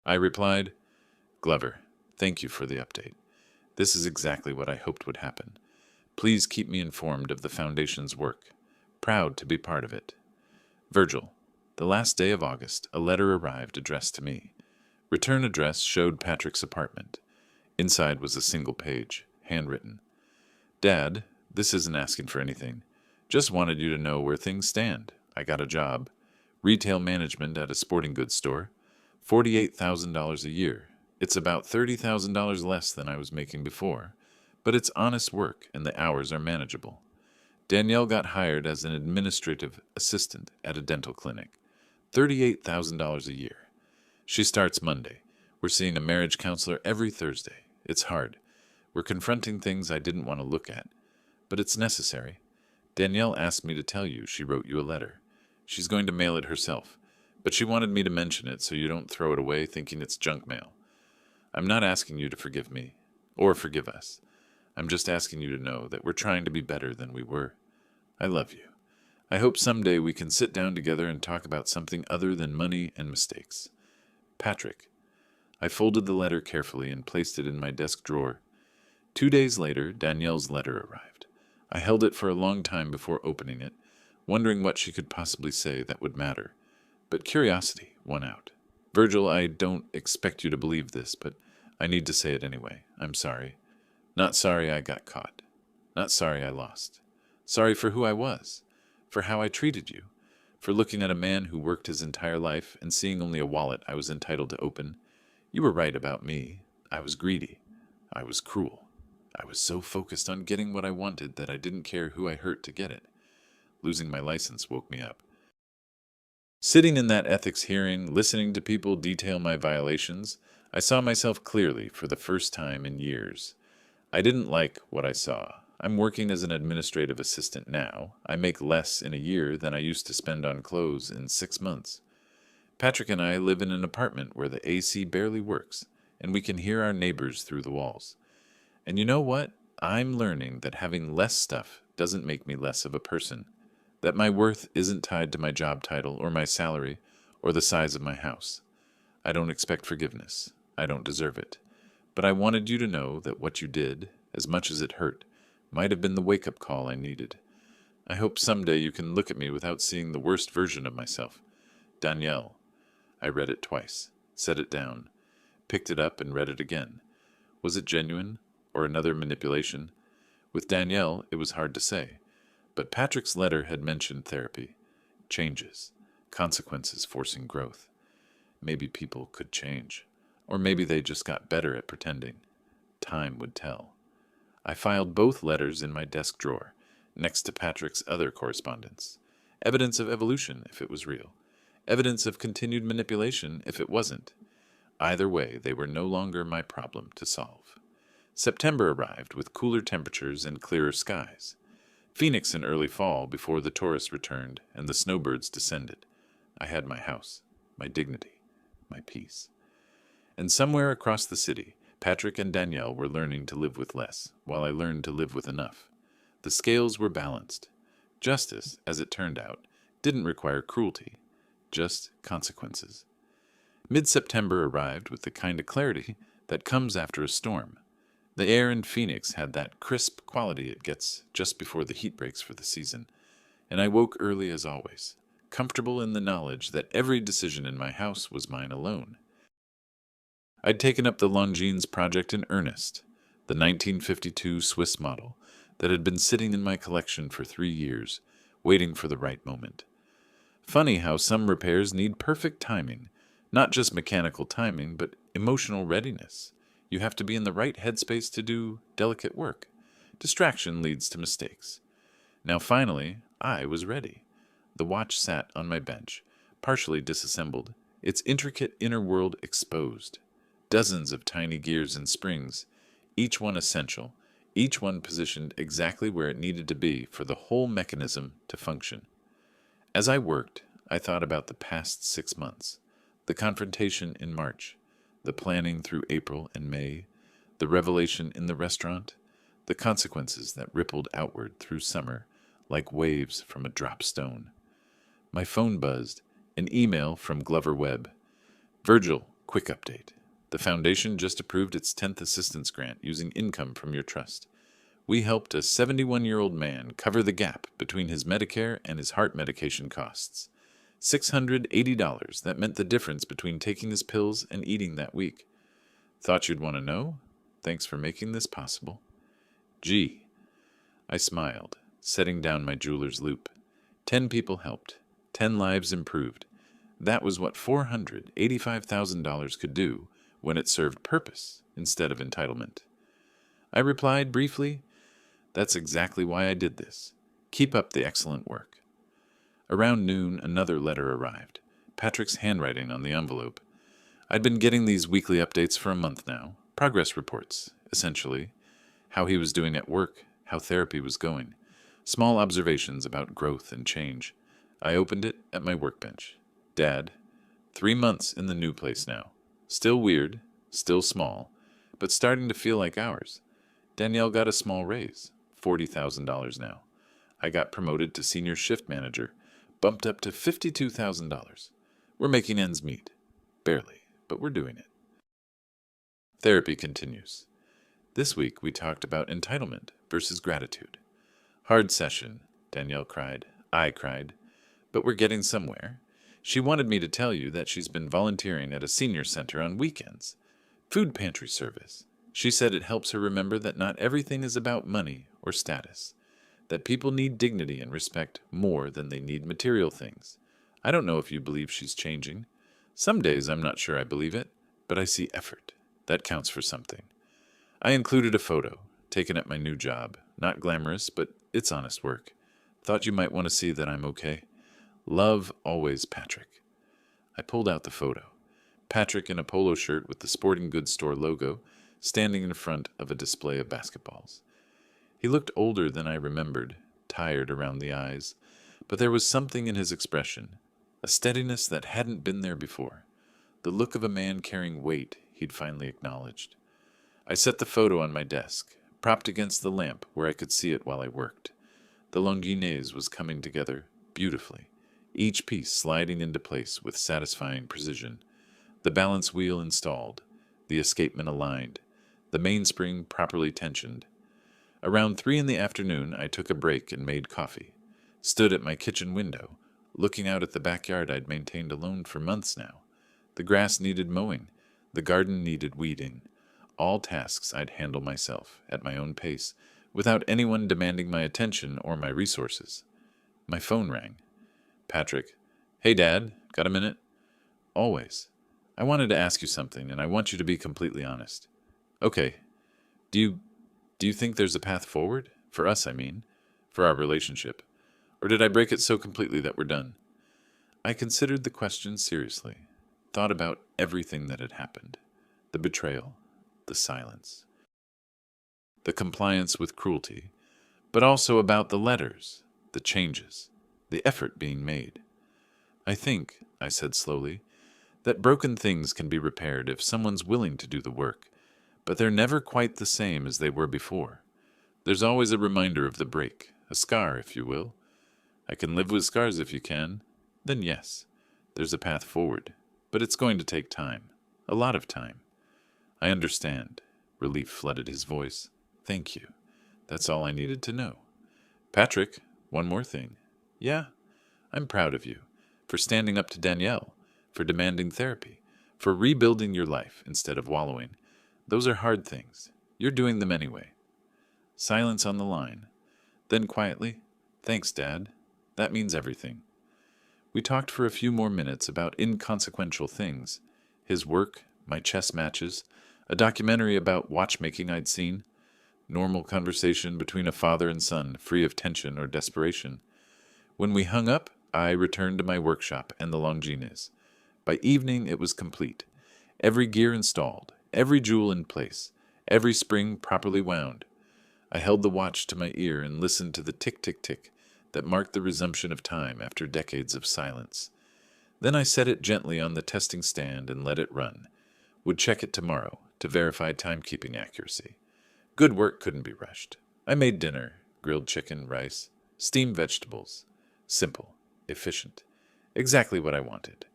S1: I replied, Glover, thank you for the update. This is exactly what I hoped would happen. Please keep me informed of the Foundation's work. Proud to be part of it. Virgil, the last day of August, a letter arrived addressed to me. Return address showed Patrick's apartment. Inside was a single page, handwritten. Dad, this isn't asking for anything. Just wanted you to know where things stand. I got a job. Retail management at a sporting goods store. $48,000 a year. It's about $30,000 less than I was making before, but it's honest work and the hours are manageable. Danielle got hired as an administrative assistant at a dental clinic. $38,000 a year. She starts Monday. We're seeing a marriage counselor every Thursday. It's hard. We're confronting things I didn't want to look at, but it's necessary. Danielle asked me to tell you she wrote you a letter. She's going to mail it herself, but she wanted me to mention it so you don't throw it away thinking it's junk mail. I'm not asking you to forgive me, or forgive us. I'm just asking you to know that we're trying to be better than we were. I love you. I hope someday we can sit down together and talk about something other than money and mistakes. Patrick. I folded the letter carefully and placed it in my desk drawer. 2 days later, Danielle's letter arrived. I held it for a long time before opening it, wondering what she could possibly say that would matter. But curiosity won out. Virgil, I don't expect you to believe this, but I need to say it anyway. I'm sorry. Not sorry I got caught. Not sorry I lost. Sorry for who I was, for how I treated you, for looking at a man who worked his entire life and seeing only a wallet I was entitled to open. You were right about me. I was greedy. I was cruel. I was so focused on getting what I wanted that I didn't care who I hurt to get it. Losing my license woke me up. Sitting in that ethics hearing, listening to people detail my violations, I saw myself clearly for the first time in years. I didn't like what I saw. I'm working as an administrative assistant now. I make less in a year than I used to spend on clothes in 6 months. Patrick and I live in an apartment where the AC barely works, and we can hear our neighbors through the walls. And you know what? I'm learning that having less stuff doesn't make me less of a person. That my worth isn't tied to my job title or my salary or the size of my house. I don't expect forgiveness. I don't deserve it. But I wanted you to know that what you did, as much as it hurt, might have been the wake-up call I needed. I hope someday you can look at me without seeing the worst version of myself. Danielle. I read it twice, set it down, picked it up and read it again. Was it genuine or another manipulation? With Danielle, it was hard to say. But Patrick's letter had mentioned therapy, changes, consequences forcing growth. Maybe people could change, or maybe they just got better at pretending. Time would tell. I filed both letters in my desk drawer, next to Patrick's other correspondence. Evidence of evolution, if it was real. Evidence of continued manipulation, if it wasn't. Either way, they were no longer my problem to solve. September arrived with cooler temperatures and clearer skies. Phoenix in early fall before the tourists returned and the snowbirds descended. I had my house, my dignity, my peace. And somewhere across the city, Patrick and Danielle were learning to live with less, while I learned to live with enough. The scales were balanced. Justice, as it turned out, didn't require cruelty, just consequences. Mid-September arrived with the kind of clarity that comes after a storm. The air in Phoenix had that crisp quality it gets just before the heat breaks for the season, and I woke early as always, comfortable in the knowledge that every decision in my house was mine alone. I'd taken up the Longines project in earnest, the 1952 Swiss model that had been sitting in my collection for 3 years, waiting for the right moment. Funny how some repairs need perfect timing, not just mechanical timing, but emotional readiness. You have to be in the right headspace to do delicate work. Distraction leads to mistakes. Now finally, I was ready. The watch sat on my bench, partially disassembled, its intricate inner world exposed. Dozens of tiny gears and springs, each one essential, each one positioned exactly where it needed to be for the whole mechanism to function. As I worked, I thought about the past 6 months, the confrontation in March, the planning through April and May, the revelation in the restaurant, the consequences that rippled outward through summer like waves from a drop stone. My phone buzzed, an email from Glover Webb. Virgil, quick update. The foundation just approved its 10th assistance grant using income from your trust. We helped a 71-year-old man cover the gap between his Medicare and his heart medication costs. $680, that meant the difference between taking his pills and eating that week. Thought you'd want to know? Thanks for making this possible. Gee. I smiled, setting down my jeweler's loop. 10 people helped. 10 lives improved. That was what $485,000 could do when it served purpose instead of entitlement. I replied briefly, "That's exactly why I did this. Keep up the excellent work." Around noon, another letter arrived, Patrick's handwriting on the envelope. I'd been getting these weekly updates for a month now, progress reports, essentially, how he was doing at work, how therapy was going, small observations about growth and change. I opened it at my workbench. Dad, 3 months in the new place now. Still weird, still small, but starting to feel like ours. Danielle got a small raise, $40,000 now. I got promoted to senior shift manager, bumped up to $52,000. We're making ends meet. Barely, but we're doing it. Therapy continues. This week we talked about entitlement versus gratitude. Hard session, Danielle cried. I cried. But we're getting somewhere. She wanted me to tell you that she's been volunteering at a senior center on weekends. Food pantry service. She said it helps her remember that not everything is about money or status. That people need dignity and respect more than they need material things. I don't know if you believe she's changing. Some days I'm not sure I believe it, but I see effort. That counts for something. I included a photo, taken at my new job. Not glamorous, but it's honest work. Thought you might want to see that I'm okay. Love always, Patrick. I pulled out the photo. Patrick in a polo shirt with the sporting goods store logo, standing in front of a display of basketballs. He looked older than I remembered, tired around the eyes, but there was something in his expression, a steadiness that hadn't been there before, the look of a man carrying weight he'd finally acknowledged. I set the photo on my desk, propped against the lamp where I could see it while I worked. The Longines was coming together beautifully, each piece sliding into place with satisfying precision. The balance wheel installed, the escapement aligned, the mainspring properly tensioned. Around 3 in the afternoon, I took a break and made coffee. Stood at my kitchen window, looking out at the backyard I'd maintained alone for months now. The grass needed mowing. The garden needed weeding. All tasks I'd handle myself, at my own pace, without anyone demanding my attention or my resources. My phone rang. Patrick. Hey, Dad. Got a minute? Always. I wanted to ask you something, and I want you to be completely honest. Okay. Do you think there's a path forward? For us, I mean. for our relationship? Or did I break it so completely that we're done? I considered the question seriously, thought about everything that had happened. The betrayal, the silence, the compliance with cruelty, but also about the letters, the changes, the effort being made. I think, I said slowly, that broken things can be repaired if someone's willing to do the work, but they're never quite the same as they were before. There's always a reminder of the break, a scar, if you will. I can live with scars if you can. Then yes, there's a path forward, but it's going to take time, a lot of time. I understand. Relief flooded his voice. Thank you. That's all I needed to know. Patrick, one more thing. Yeah, I'm proud of you, for standing up to Danielle, for demanding therapy, for rebuilding your life instead of wallowing. Those are hard things. You're doing them anyway. Silence on the line. Then quietly, thanks, Dad. That means everything. We talked for a few more minutes about inconsequential things. His work, my chess matches, a documentary about watchmaking I'd seen, normal conversation between a father and son, free of tension or desperation. When we hung up, I returned to my workshop and the Longines. By evening, it was complete. Every gear installed, every jewel in place, every spring properly wound. I held the watch to my ear and listened to the tick-tick-tick that marked the resumption of time after decades of silence. Then I set it gently on the testing stand and let it run. Would check it tomorrow to verify timekeeping accuracy. Good work couldn't be rushed. I made dinner, grilled chicken, rice, steamed vegetables. Simple, efficient, exactly what I wanted.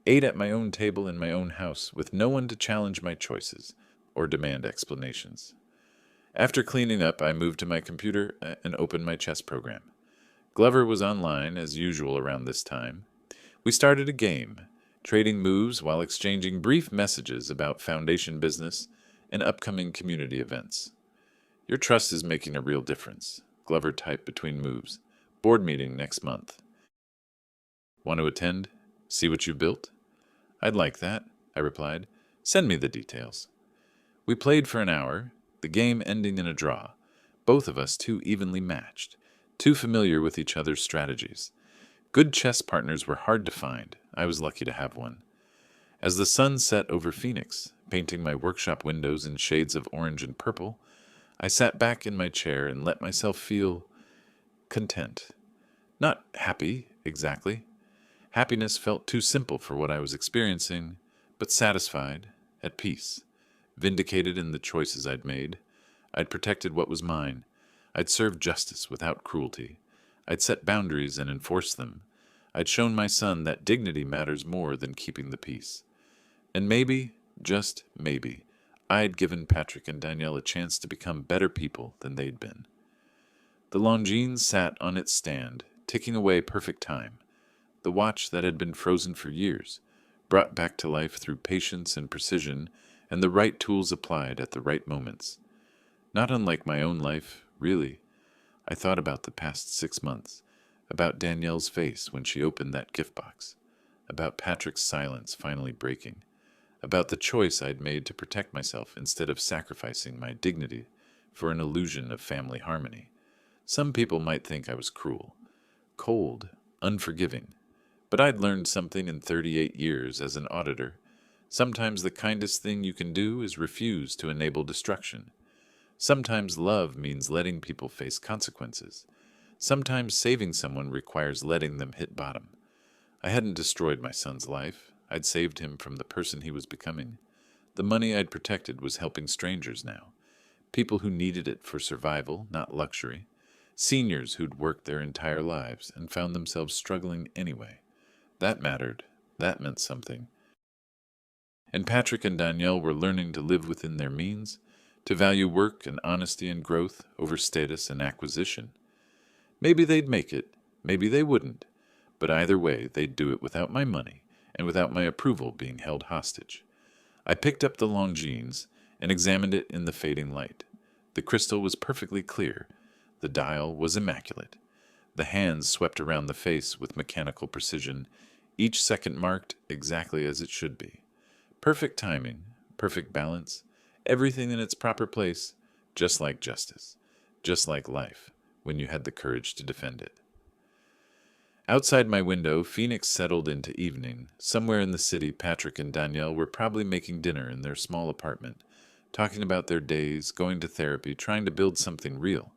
S1: Ate at my own table in my own house with no one to challenge my choices or demand explanations. After cleaning up, I moved to my computer and opened my chess program. Glover was online, as usual around this time. We started a game, trading moves while exchanging brief messages about foundation business and upcoming community events. Your trust is making a real difference, Glover typed between moves. Board meeting next month. Want to attend? See what you built? I'd like that, I replied. Send me the details. We played for an hour, the game ending in a draw, both of us too evenly matched, too familiar with each other's strategies. Good chess partners were hard to find. I was lucky to have one. As the sun set over Phoenix, painting my workshop windows in shades of orange and purple, I sat back in my chair and let myself feel content. Not happy, exactly. Happiness felt too simple for what I was experiencing, but satisfied, at peace, vindicated in the choices I'd made. I'd protected what was mine. I'd served justice without cruelty. I'd set boundaries and enforced them. I'd shown my son that dignity matters more than keeping the peace. And maybe, just maybe, I'd given Patrick and Danielle a chance to become better people than they'd been. The Longines sat on its stand, ticking away perfect time. The watch that had been frozen for years, brought back to life through patience and precision and the right tools applied at the right moments. Not unlike my own life, really. I thought about the past 6 months, about Danielle's face when she opened that gift box, about Patrick's silence finally breaking, about the choice I'd made to protect myself instead of sacrificing my dignity for an illusion of family harmony. Some people might think I was cruel, cold, unforgiving, but I'd learned something in 38 years as an auditor. Sometimes the kindest thing you can do is refuse to enable destruction. Sometimes love means letting people face consequences. Sometimes saving someone requires letting them hit bottom. I hadn't destroyed my son's life. I'd saved him from the person he was becoming. The money I'd protected was helping strangers now. People who needed it for survival, not luxury. Seniors who'd worked their entire lives and found themselves struggling anyway. That mattered. That meant something. And Patrick and Danielle were learning to live within their means, to value work and honesty and growth over status and acquisition. Maybe they'd make it, maybe they wouldn't, but either way they'd do it without my money and without my approval being held hostage. I picked up the Longines and examined it in the fading light. The crystal was perfectly clear. The dial was immaculate. The hands swept around the face with mechanical precision, each second marked exactly as it should be. Perfect timing, perfect balance, everything in its proper place, just like justice, just like life, when you had the courage to defend it. Outside my window, Phoenix settled into evening. Somewhere in the city, Patrick and Danielle were probably making dinner in their small apartment, talking about their days, going to therapy, trying to build something real.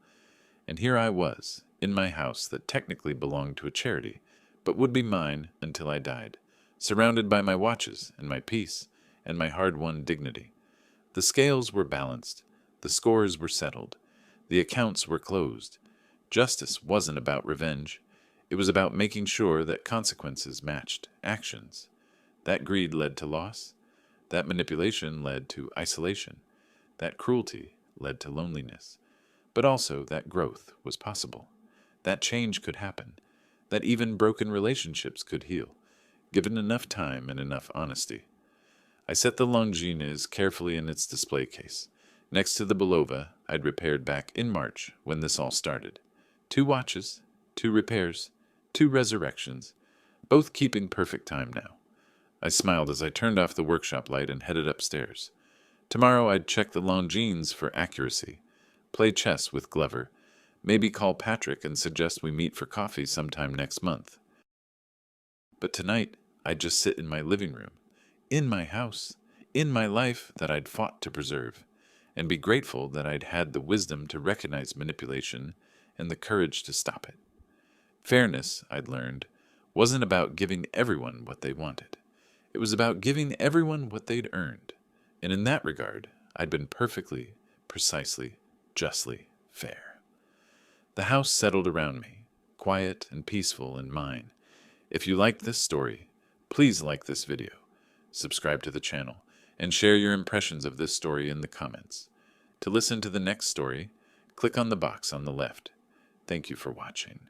S1: And here I was, in my house that technically belonged to a charity, but would be mine until I died, surrounded by my watches and my peace and my hard-won dignity. The scales were balanced. The scores were settled. The accounts were closed. Justice wasn't about revenge. It was about making sure that consequences matched actions. That greed led to loss. That manipulation led to isolation. That cruelty led to loneliness. But also that growth was possible. That change could happen. That even broken relationships could heal, given enough time and enough honesty. I set the Longines carefully in its display case, next to the Belova I'd repaired back in March when this all started. 2 watches, 2 repairs, 2 resurrections, both keeping perfect time now. I smiled as I turned off the workshop light and headed upstairs. Tomorrow I'd check the Longines for accuracy, play chess with Glover, maybe call Patrick and suggest we meet for coffee sometime next month. But tonight, I'd just sit in my living room, in my house, in my life that I'd fought to preserve, and be grateful that I'd had the wisdom to recognize manipulation and the courage to stop it. Fairness, I'd learned, wasn't about giving everyone what they wanted. It was about giving everyone what they'd earned. And in that regard, I'd been perfectly, precisely, justly fair. The house settled around me, quiet and peaceful and mine. If you liked this story, please like this video, subscribe to the channel, and share your impressions of this story in the comments. To listen to the next story, click on the box on the left. Thank you for watching.